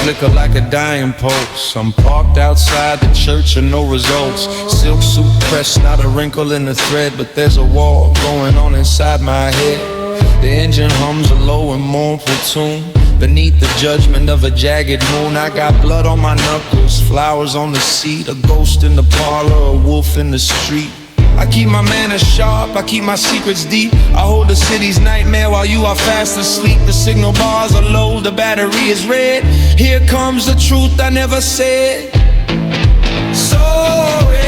Flicker like a dying pulse. I'm parked outside the church and no results. Silk suit pressed, not a wrinkle in the thread, but there's a war going on inside my head. The engine hums a low and mournful tune. Beneath the judgment of a jagged moon, I got blood on my knuckles, flowers on the seat, a ghost in the parlor, a wolf in the street. I keep my manners sharp, I keep my secrets deep. I hold the city's nightmare while you are fast asleep. The signal bars are low, the battery is red. Here comes the truth I never said. Sorry,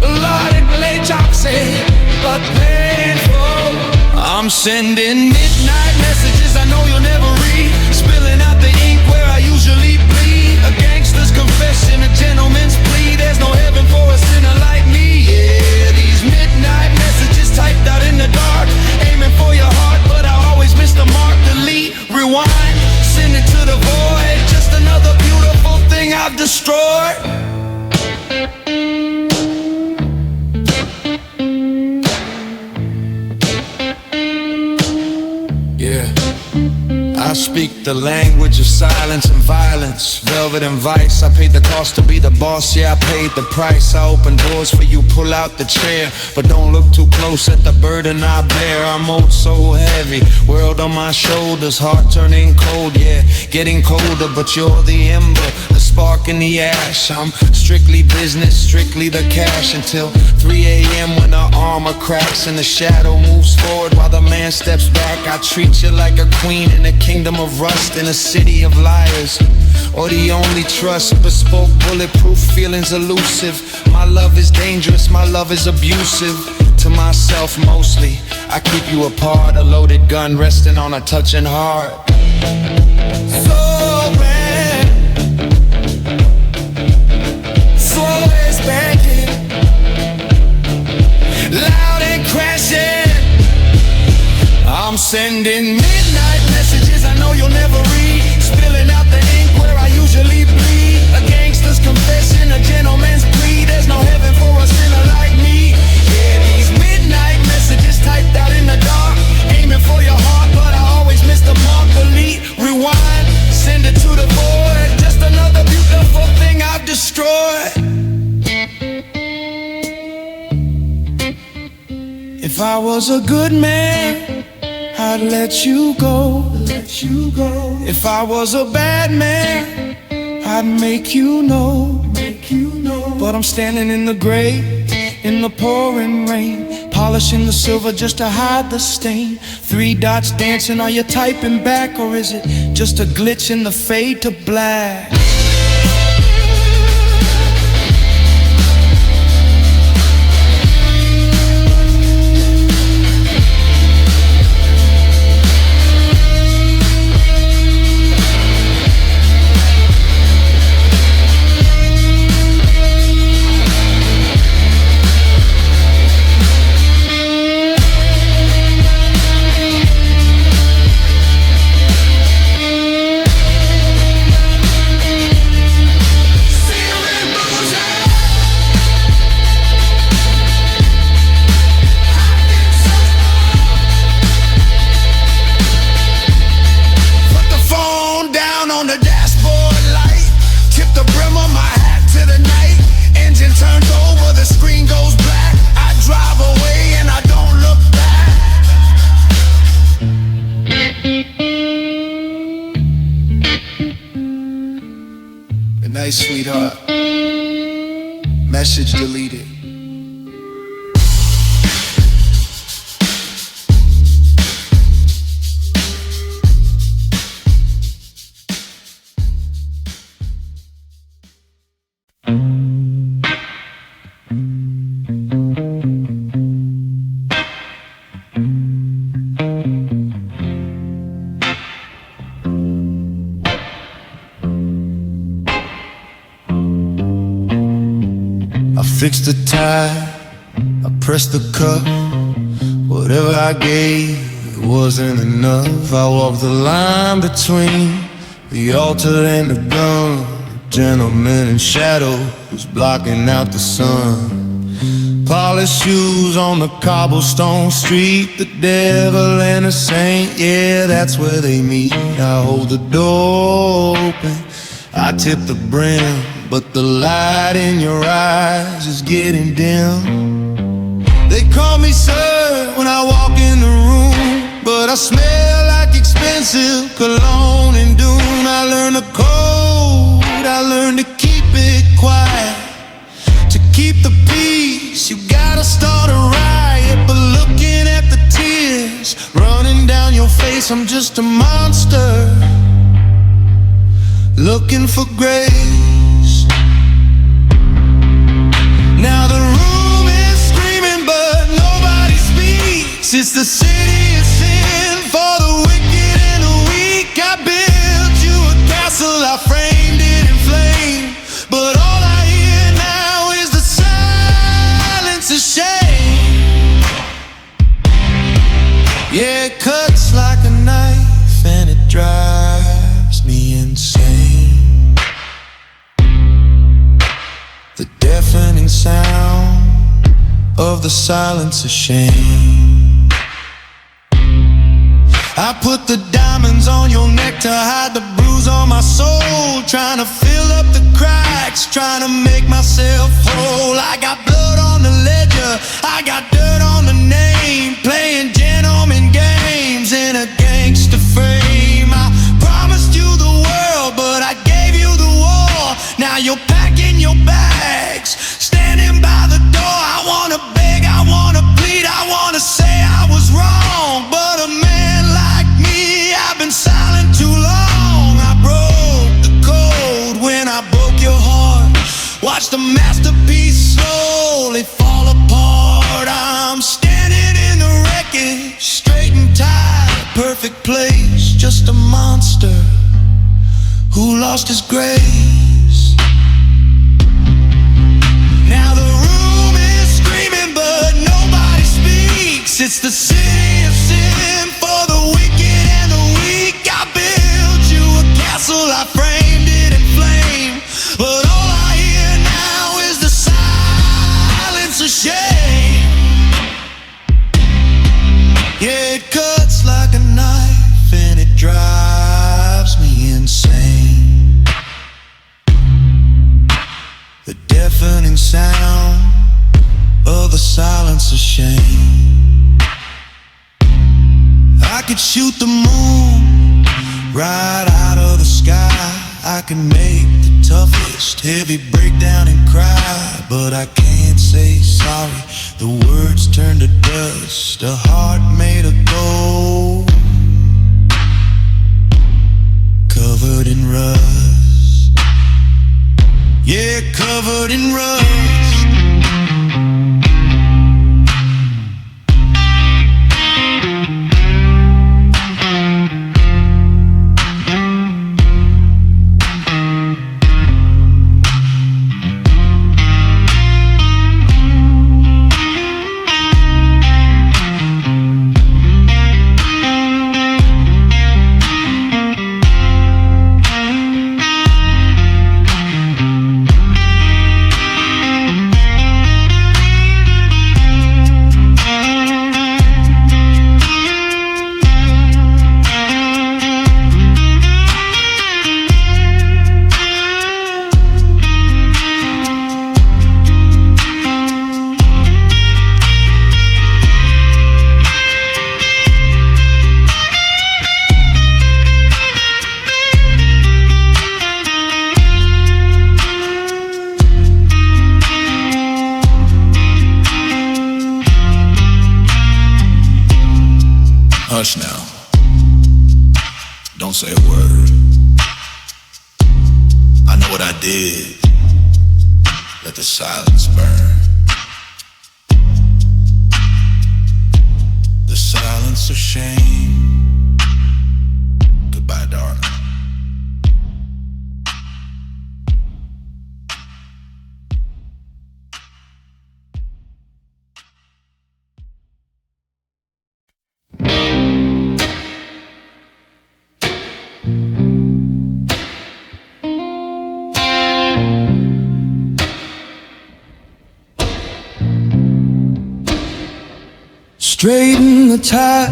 bloody blade toxic, but painful. I'm sending midnight messages I know you'll never read, spilling out the ink where I usually bleed. A gangster's confession, a gentleman's plea. There's no heaven for a sinner like me. Yeah, these midnight messages typed out in the dark, aiming for your heart, but I always miss the mark. Delete, rewind, send it to the void. Just another beautiful thing I've destroyed. Yeah, I speak the language of silence and violence, velvet and vice. I paid the cost to be the boss, yeah, I paid the price. I open doors for you, pull out the chair, but don't look too close at the burden I bear. I'm old, so heavy, world on my shoulders, heart turning cold, yeah, getting colder, but you're the ember, the spark in the ash. I'm strictly business, strictly the cash, until 3 a.m. when the armor cracks and the shadow moves forward while the man steps back. I treat you like a queen in a kingdom of rust, in a city of liars, or the only trust. Bespoke, bulletproof, feelings elusive. My love is dangerous, my love is abusive. To myself mostly, I keep you apart, a loaded gun resting on a touching heart. So bad, slow as banking, loud and crashing. I'm sending midnight messages I know you'll never read, spilling out the ink where I usually bleed. A gangster's confession, a gentleman's plea. There's no heaven for a sinner like me. Yeah, these midnight messages typed out in the dark, aiming for your heart, but I always miss the mark. Delete, rewind, send it to the void. Just another beautiful thing I've destroyed. If I was a good man, I'd let you go. If I was a bad man, I'd make you know. But I'm standing in the gray, in the pouring rain, polishing the silver just to hide the stain. 3 dots dancing, are you typing back, or is it just a glitch in the fade to black? sweetheart. Message deleted. Fixed the tie, I pressed the cup. Whatever I gave, it wasn't enough. I walked the line between the altar and the gun. Gentleman in shadow was blocking out the sun. Polished shoes on the cobblestone street. The devil and the saint, yeah, that's where they meet. I hold the door open, I tip the brim, but the light in your eyes is getting dim. They call me sir when I walk in the room, but I smell like expensive cologne and doom. I learned the code, I learned to keep it quiet. To keep the peace, you gotta start a riot. But looking at the tears running down your face, I'm just a monster looking for grace. Now the room is screaming, but nobody speaks. It's the city of sin for the wicked and the weak. I built you a castle, I framed it in flame, but all I hear now is the silence of shame. Yeah, it cuts like a knife and it drives me insane. The deafening sound of the silence of shame. I put the diamonds on your neck to hide the bruise on my soul, trying to fill up the cracks, trying to make myself whole. I got blood on the ledger, I got dirt on the name, playing gentleman games in a gangster frame. I promised you the world, but I gave you the war. Now you're packing your bags, standing by the door. I wanna beg, I wanna plead, I wanna say I was wrong, but a man like me, I've been silent too long. I broke the code when I broke your heart. Watch the masterpiece slowly fall apart. I'm standing in the wreckage, straight and tight, perfect place, just a monster who lost his grace. Now the room is screaming, but nobody speaks. It's the city of sin for the wicked and the weak. I built you a castle, I framed it in flame, but all I hear now is the silence of shame. Yeah, it cuts like a knife and it drives me insane. The deafening sound of the silence of shame. I could shoot the moon right out of the sky. I can make the toughest heavy breakdown and cry, but I can't say sorry. The words turn to dust, a heart made of gold, covered in rust. Yeah, covered in rust. Hush now. Don't say a word. I know what I did. Let the silence burn. The silence of shame. Goodbye, darling. Straighten the tie,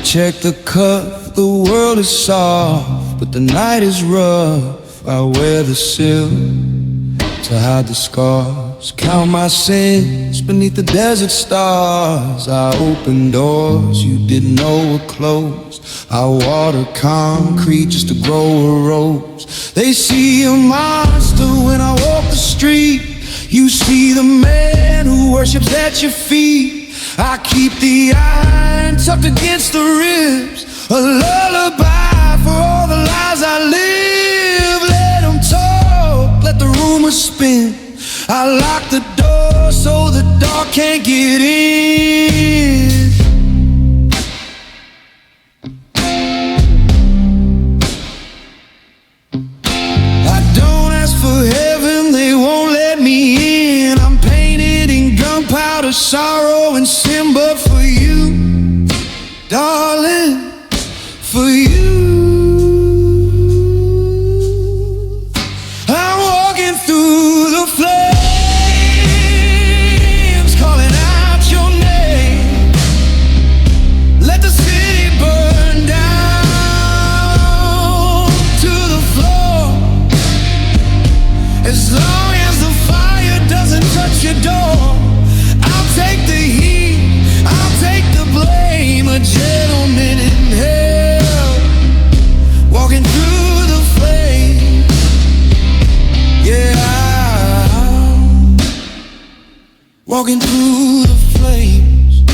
check the cuff. The world is soft, but the night is rough. I wear the silk to hide the scars. Count my sins beneath the desert stars. I open doors you didn't know were closed. I water concrete just to grow a rose. They see a monster when I walk the street. You see the man who worships at your feet. I keep the iron tucked against the ribs, a lullaby for all the lies I live. Let them talk, let the rumors spin. I lock the door so the dark can't get in. I don't ask for heaven, they won't let me in. I'm painted in gunpowder, sorrow and sin, but for you, darling, for you, I'm walking through the flames, calling out your name. Let the city burn down to the floor. As long as the fire doesn't touch your door, I'll take the heat, I'll take the blame. A gentleman in hell, walking through the flames. Yeah, walking through the flames.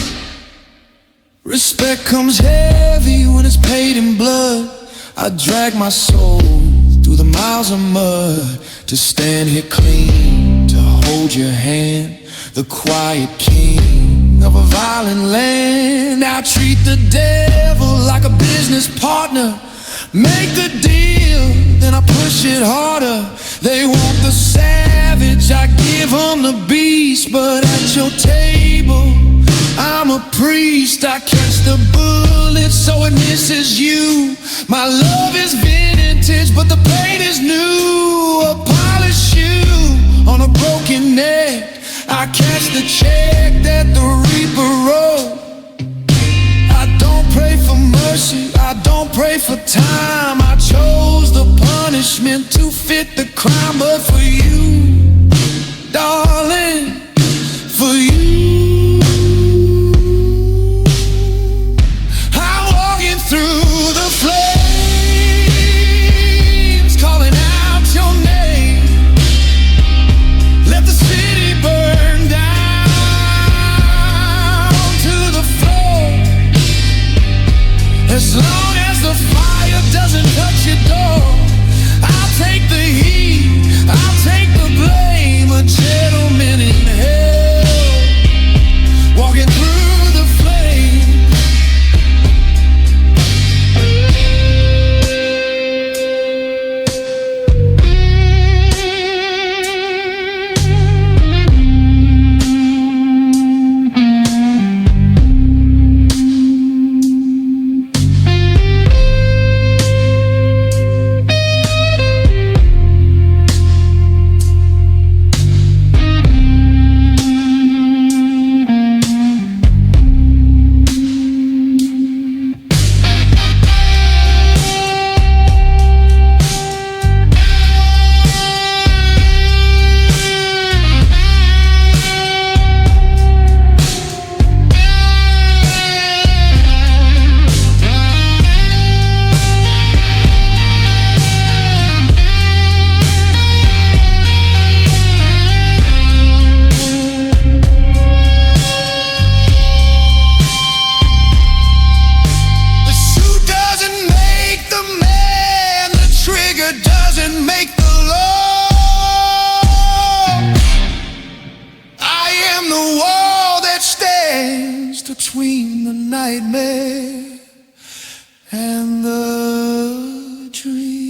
Respect comes heavy when it's paid in blood. I drag my soul through the miles of mud to stand here clean, to hold your hand, the quiet king of a violent land. I treat the devil like a business partner. Make the deal, then I push it harder. They want the savage, I give them the beast. But at your table, I'm a priest. I catch the bullet so it misses you. My love is vintage, but the paint is new. A polished shoe on a broken neck. I catch the check that the Reaper wrote. I don't pray for mercy, I don't pray for time. I chose the punishment to fit the crime. But for you, darling, for you, I'm walking through the flames, calling out your name. Let the city burn down between the nightmare and the dream.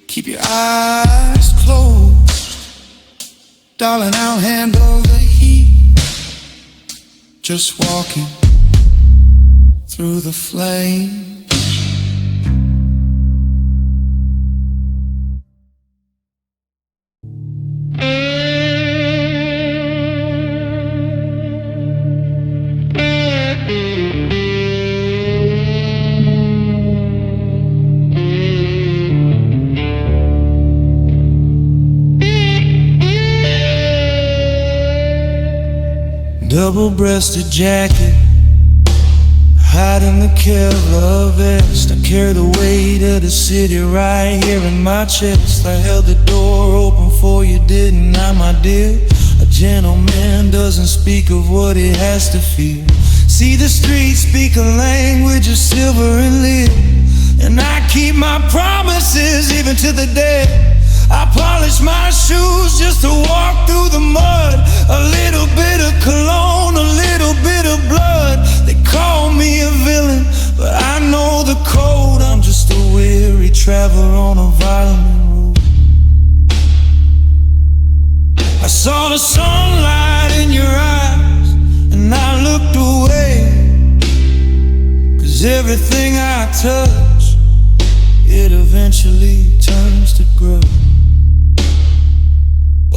Keep your eyes closed, darling, I'll handle the heat. Just walking through the flames. Double-breasted jacket, hiding the Kevlar vest. I carry the weight of the city right here in my chest. I held the door open for you, didn't I, my dear? A gentleman doesn't speak of what he has to fear. See, the streets speak a language of silver and lead, and I keep my promises even to the dead. I polish my shoes just to walk through the mud. A little bit of cologne, a little bit of blood. They call me a villain, but I know the code. I'm just a weary traveler on a violent road. I saw the sunlight in your eyes, and I looked away, 'cause everything I touch, it eventually turns to grey.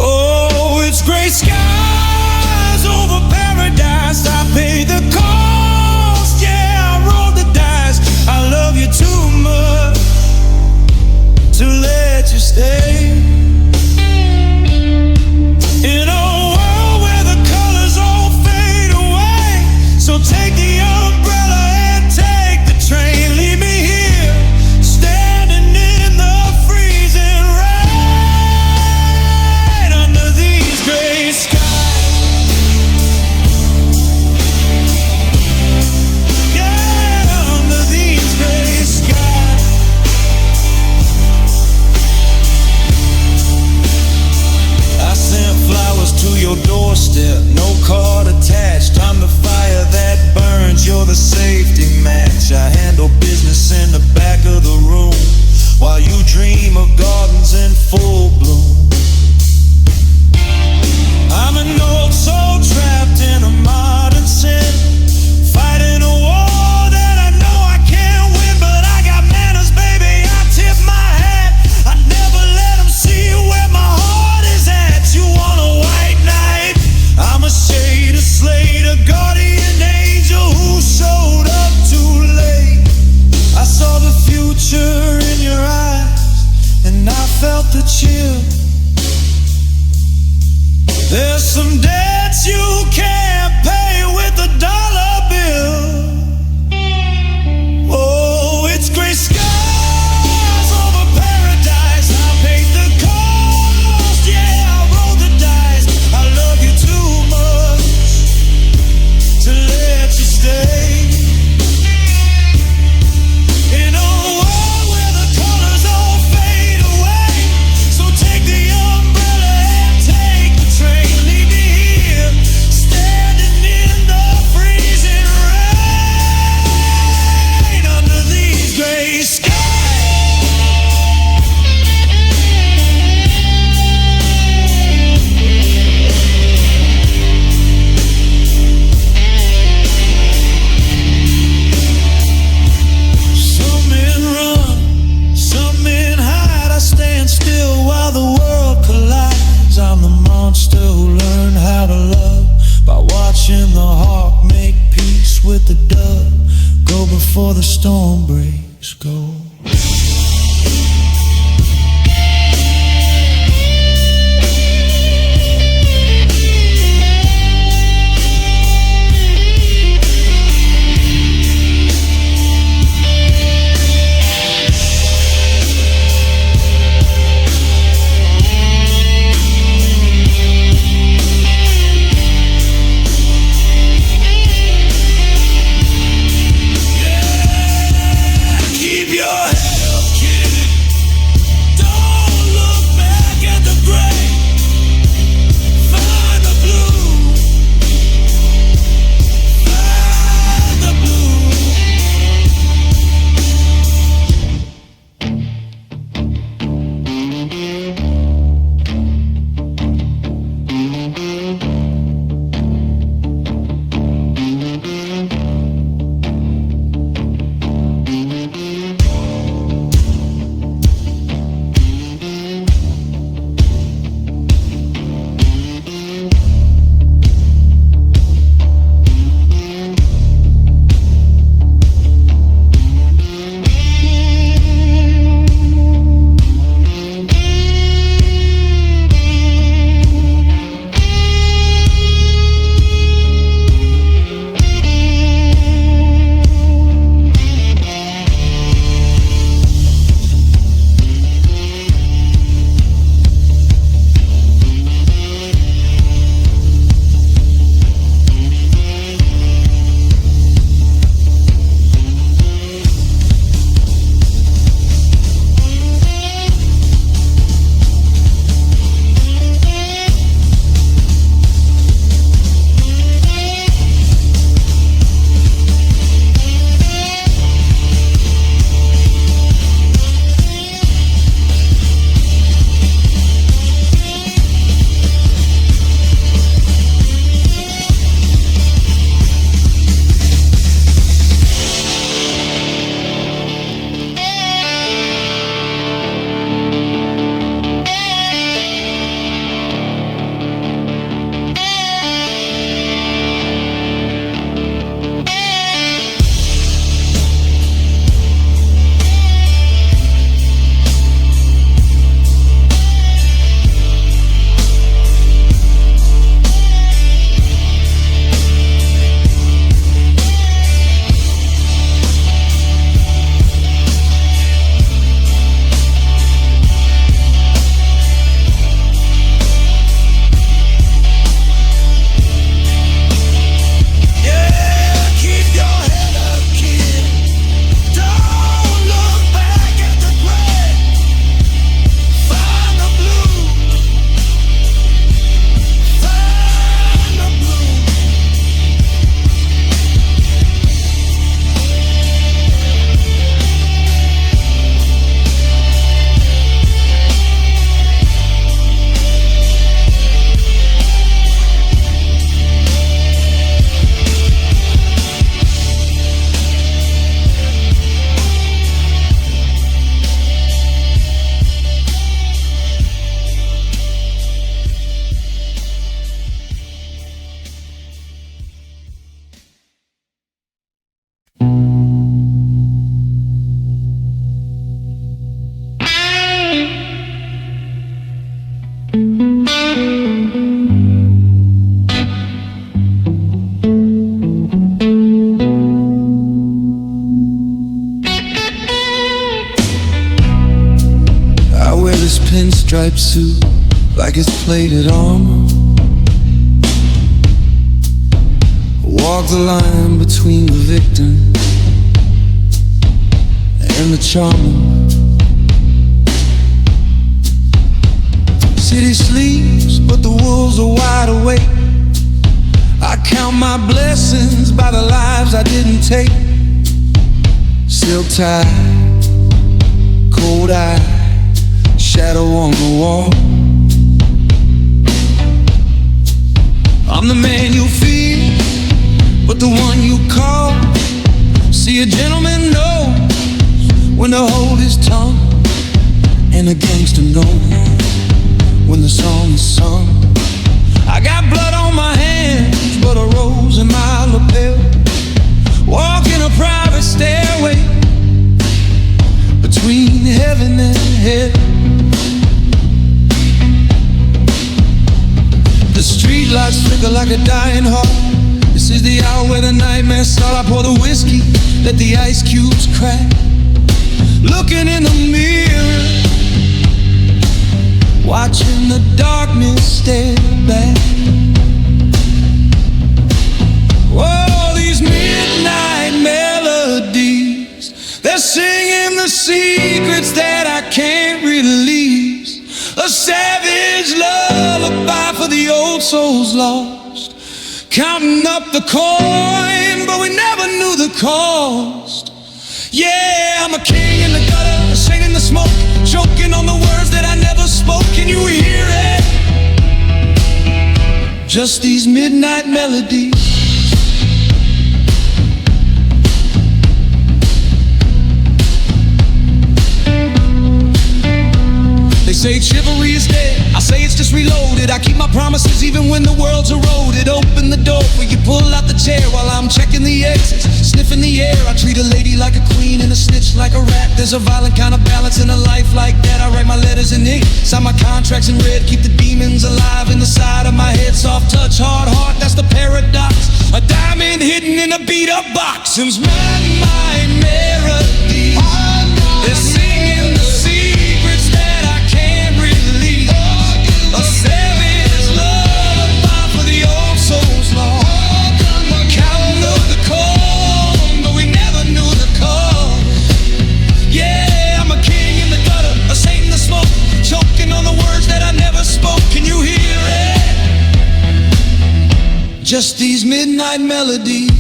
Oh, it's gray skies over paradise. I paid the cost, yeah, I rolled the dice. I love you too much to let you stay. In a world where the colors all fade away, so take the umbrella and take the train. Leave me here, standing in the freezing rain under these gray skies. Yeah, under these gray skies. I sent flowers to your doorstep, no card attached. I'm the fire that burns, you're the safety match. I handle business in the back of the room, while you dream of gardens in full bloom. I'm an old soul trapped in a modern sin, fighting a war that I know I can't win. But I got manners, baby, I tip my hat. I never let them see where my heart is at. You want a white knight, I'm a shade of slave. before the storm breaks, go. pinstripe suit like it's plated armor. Walk the line between the victim and the charmer. City sleeps, but the wolves are wide awake. I count my blessings by the lives I didn't take. Silk tie, cold eye, shadow on the wall. I'm the man you fear, but the one you call. See, a gentleman knows when to hold his tongue, and a gangster knows when the song is sung. I got blood on my hands, but a rose in my lapel. Walk in a private stairway lights flicker like a dying heart. This is the hour where the nightmares start. I pour the whiskey, let the ice cubes crack. Looking in the mirror, watching the darkness stare back. Oh, these midnight melodies, they're singing the secrets that I can't release. A savage lullaby for the old souls lost. Counting up the coin, but we never knew the cost. Yeah, I'm a king in the gutter, a saint in the smoke, choking on the words that I never spoke. Can you hear it? Just these midnight melodies. They say chivalry is dead, I say it's just reloaded. I keep my promises even when the world's eroded. Open the door for you, pull out the chair while I'm checking the exits, sniffing the air. I treat a lady like a queen and a snitch like a rat. There's a violent kind of balance in a life like that. I write my letters in ink, sign my contracts in red, keep the demons alive in the side of my head. Soft touch, hard heart, that's the paradox. A diamond hidden in a beat up box. And my melody, they're singing the secrets that I can't release. A savage lullaby for the old souls lost. Counting up the coin, but we never knew the cost. Yeah, I'm a king in the gutter, a saint in the smoke, choking on the words that I never spoke. Can you hear it? Just these midnight melodies.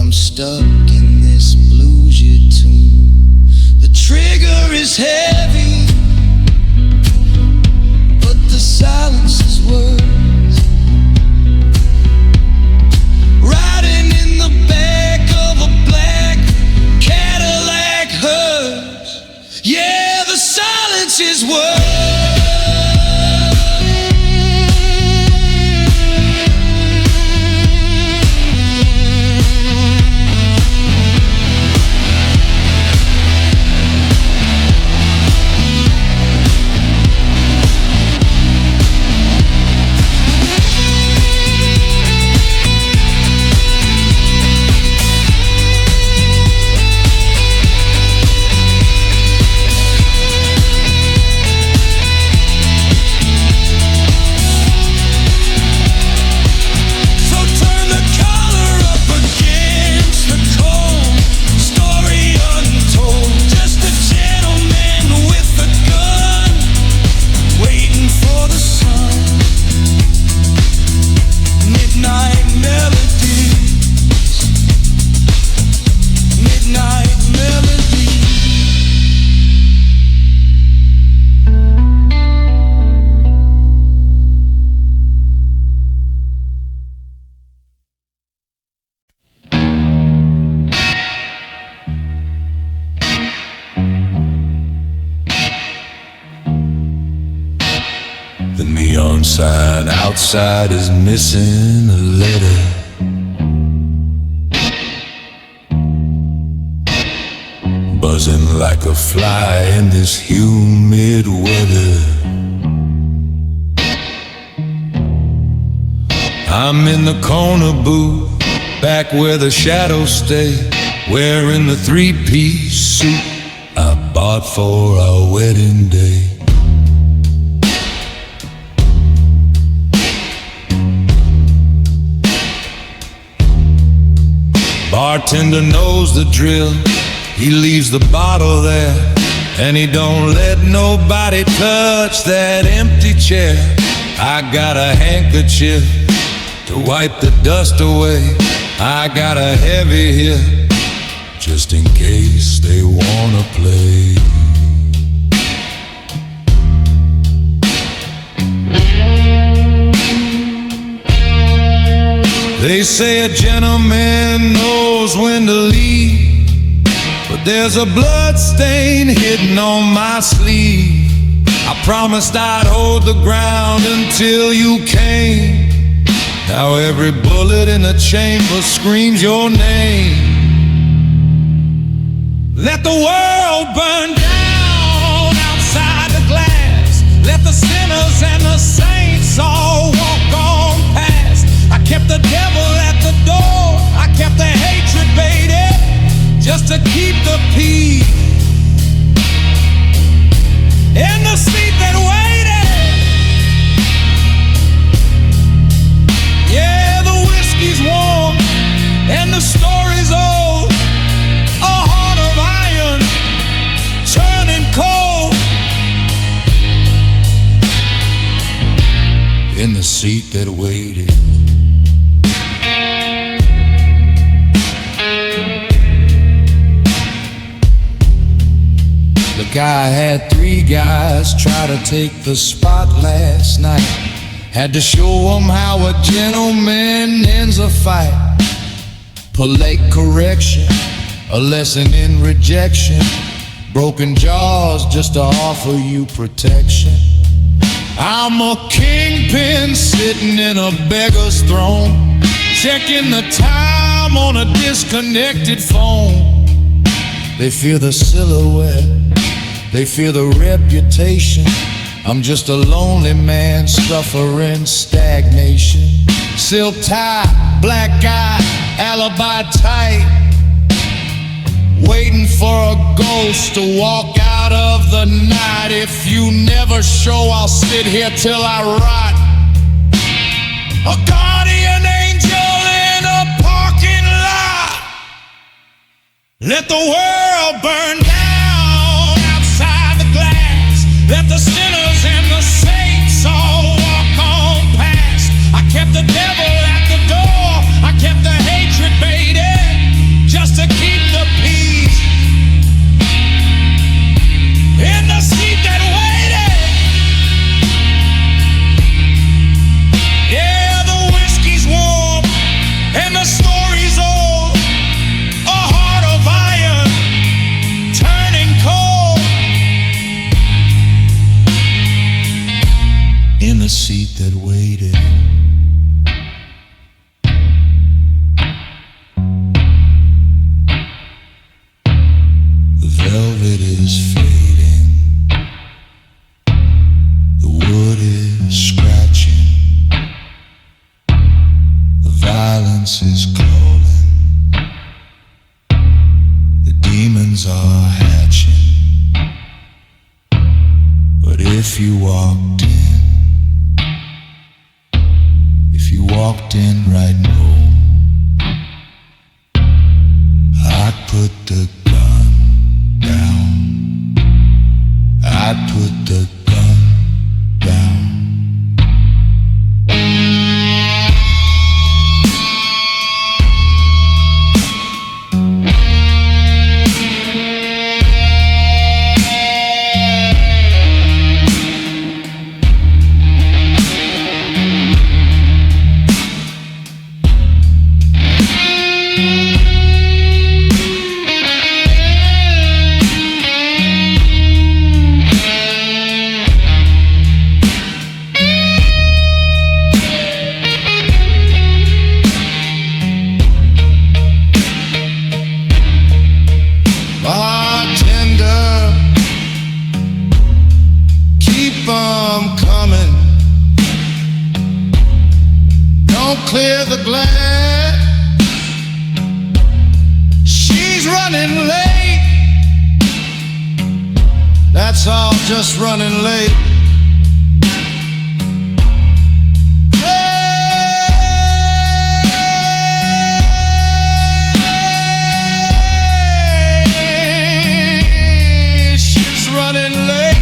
Stuck in this blues you tune. The trigger is heavy, but the silence is words. Riding in the back of a black Cadillac hearse. Yeah, the silence is words. The neon sign outside is missing a letter. Buzzing like a fly in this humid weather. I'm in the corner booth, back where the shadows stay, wearing the three-piece suit I bought for our wedding day. Bartender knows the drill. He leaves the bottle there, and he don't let nobody touch that empty chair. I got a handkerchief to wipe the dust away. I got a heavy here, just in case they wanna play. They say a gentleman knows when to leave, but There's a blood stain hidden on my sleeve. I promised I'd hold the ground until you came. Now every bullet in the chamber screams your name. Let the world burn down outside the glass. Let the sinners and the saints all walk on past. I kept the devil at the door, I kept the hatred baited, just to keep the peace in the seat that waited. Yeah, the whiskey's warm and the story's old. A heart of iron turning cold in the seat that waited. Look, I had 3 guys try to take the spot last night. Had to show them how a gentleman ends a fight. Polite correction, a lesson in rejection. Broken jaws just to offer you protection. I'm a kingpin sitting in a beggar's throne, checking the time on a disconnected phone. They fear the silhouette, they fear the reputation. I'm just a lonely man suffering stagnation. Silk tie, black eye, alibi tight, waiting for a ghost to walk out of the night. If you never show, I'll sit here till I rot. A guardian angel in a parking lot. Let the world burn down outside the glass. Let the sinners and the saints all walk on past. I kept the devil at the door, I kept the hatred baited, just to keep the peace in the seat that waited. Yeah, the whiskey's warm and the story's old. A heart of iron turning cold in the seat that waited. The velvet is fading, the wood is scratching, the violence is calling, the demons are hatching. But if you walked in right now, I'd put the gun down. I'd put the gun down. Clear the glass. She's running late. That's all, just running late. Hey, she's running late.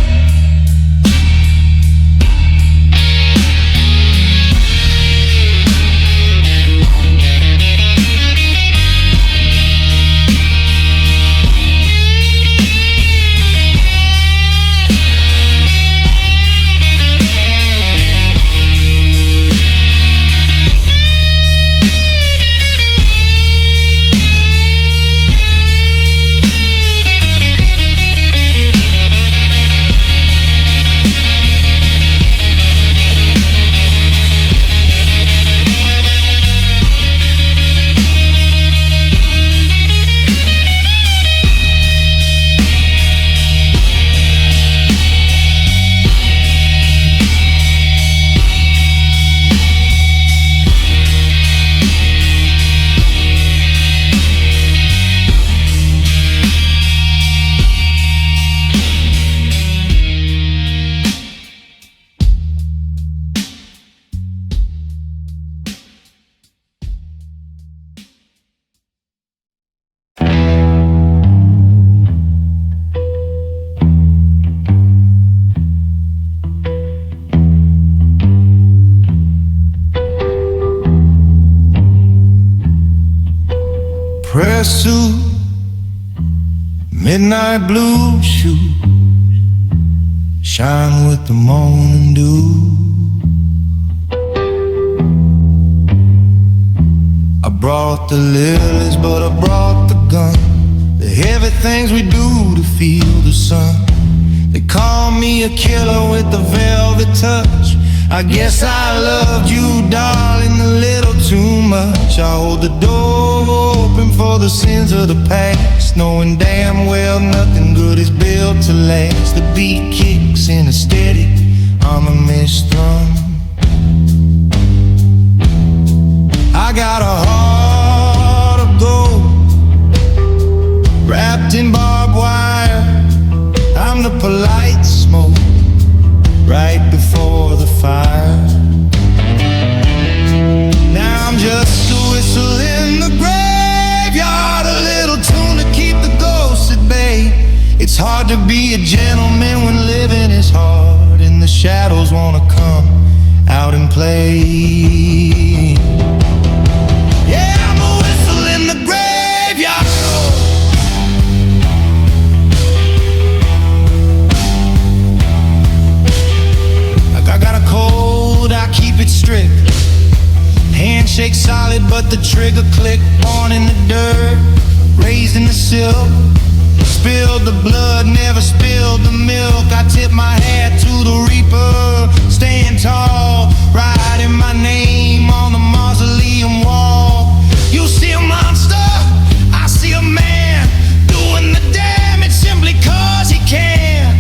press suit, midnight blue shoes, shine with the morning dew. I brought the lilies, but I brought the gun, the heavy things we do to feel the sun. They call me a killer with a velvet touch. I guess I loved you, darling, a little too much. I hold the door open for the sins of the past, knowing damn well nothing good is built to last. The beat kicks in a steady, I'm a misthrum. I got a heart of gold, wrapped in barbed wire. I'm the polite smoke right before the fire. Now I'm just a whistle in the graveyard, a little tune to keep the ghosts at bay. It's hard to be a gentleman when living is hard and the shadows wanna come out and play. Yeah, I'm a whistle in the graveyard. I got a code, I keep it strict. Handshake solid, but the trigger click. Born in the dirt, raised in the silk. Spilled the blood, never spilled the milk. I tip my hat to the reaper, staying tall, writing my name on the mausoleum wall. You see a monster, I see a man doing the damage simply cause he can.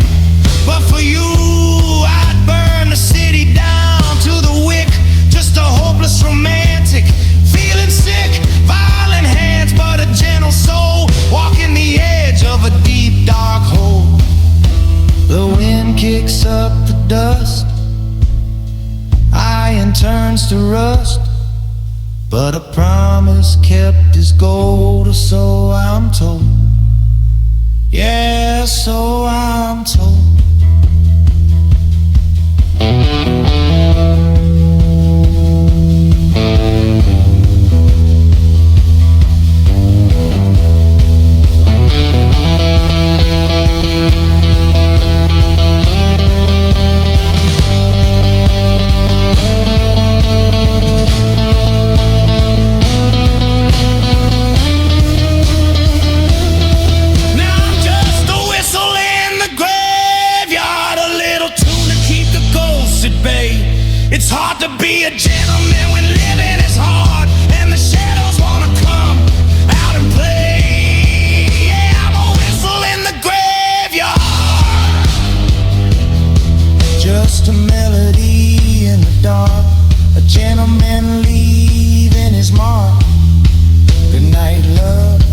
But for you, I'd burn the city down to the wick. Just a hopeless romantic, feeling sick, violent hands, but a gentle soul, walking the edge of a deep dark hole. The wind kicks up the dust, iron turns to rust, but a promise kept is gold, or so I'm told. Yeah, so I'm told. It's hard to be a gentleman when living is hard and the shadows wanna come out and play. Yeah, I'm a whistle in the graveyard, just a melody in the dark, a gentleman leaving his mark. Good night, love.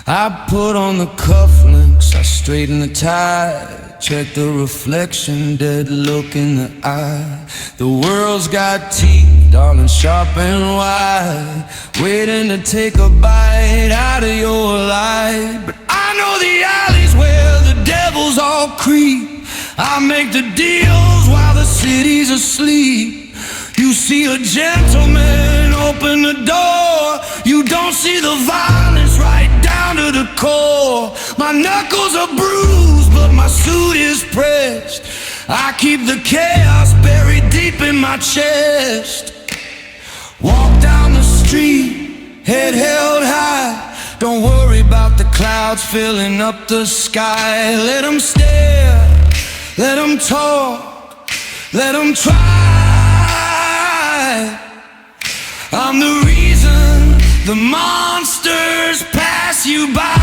I put on the cufflinks, I straighten the tie, check the reflection, dead look in the eye. The world's got teeth, darling, sharp and wide, waiting to take a bite out of your life. But I know the alleys where the devils all creep. I make the deals while the city's asleep. You see a gentleman open the door, you don't see the violence right down to the core. My knuckles are bruised, but my suit is pressed. I keep the chaos buried deep in my chest. Walk down the street, head held high. Don't worry about the clouds filling up the sky. Let them stare, let them talk, let them try. I'm the reason the monsters pass you by.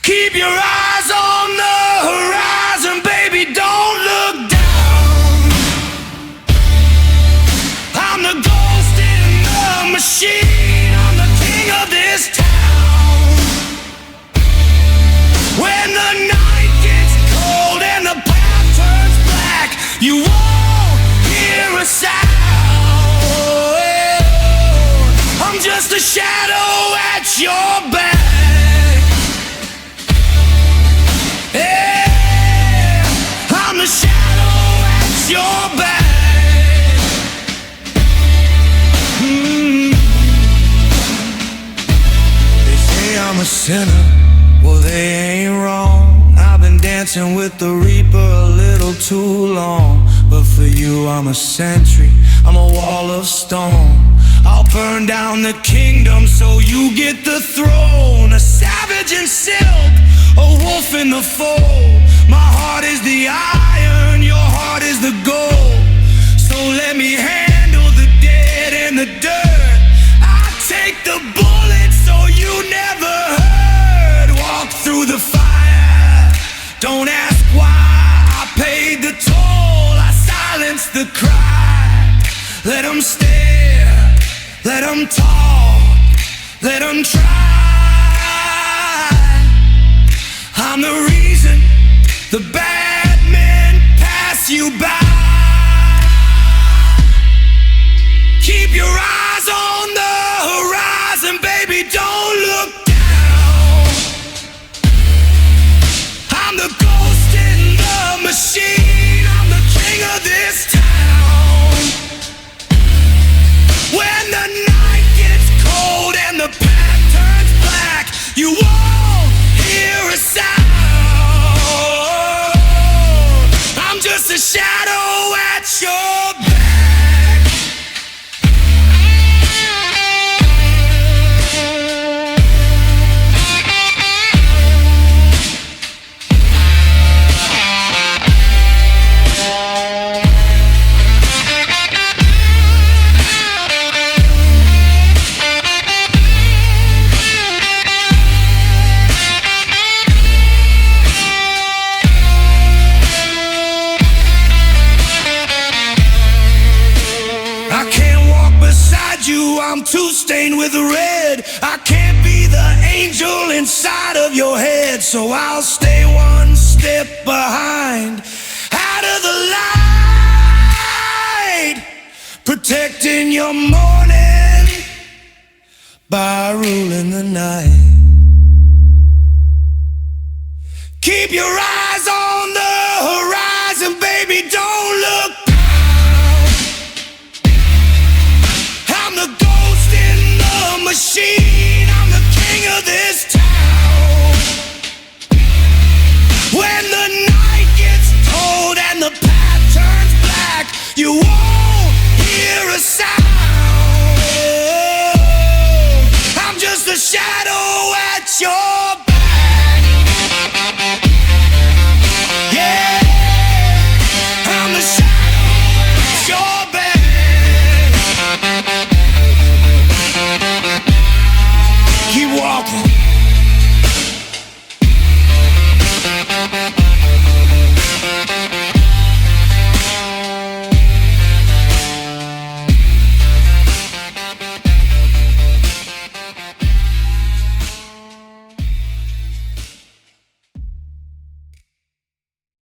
Keep your eyes on the horizon, baby, don't look down. I'm the ghost in the machine, I'm the king of this You won't hear a sound. I'm just a shadow at your back. Yeah, I'm a shadow at your back. They say I'm a sinner. Well, they ain't wrong. I've been dancing with the Reaper a little too long. But for you I'm a sentry, I'm a wall of stone. I'll burn down the kingdom so you get the throne. A savage in silk, a wolf in the fold. My heart is the iron, your heart is the gold. So let me handle the dead and the dirt. I take the bullet so you never hurt. Walk through the fire, don't ask why. I paid the toll, I silenced the cry. Let them stare, let them talk, let them try. I'm the reason the bad men pass you by. Keep your eyes on the horizon, baby, don't look down. I'm the ghost in the machine, I'm the king of this town. When the night gets cold and the path turns black, you won't hear a sound. I'm just a shadow at your back. I'm too stained with red. I can't be the angel inside of your head. So I'll stay one step behind, out of the light, protecting your morning by ruling the night. Keep your eyes on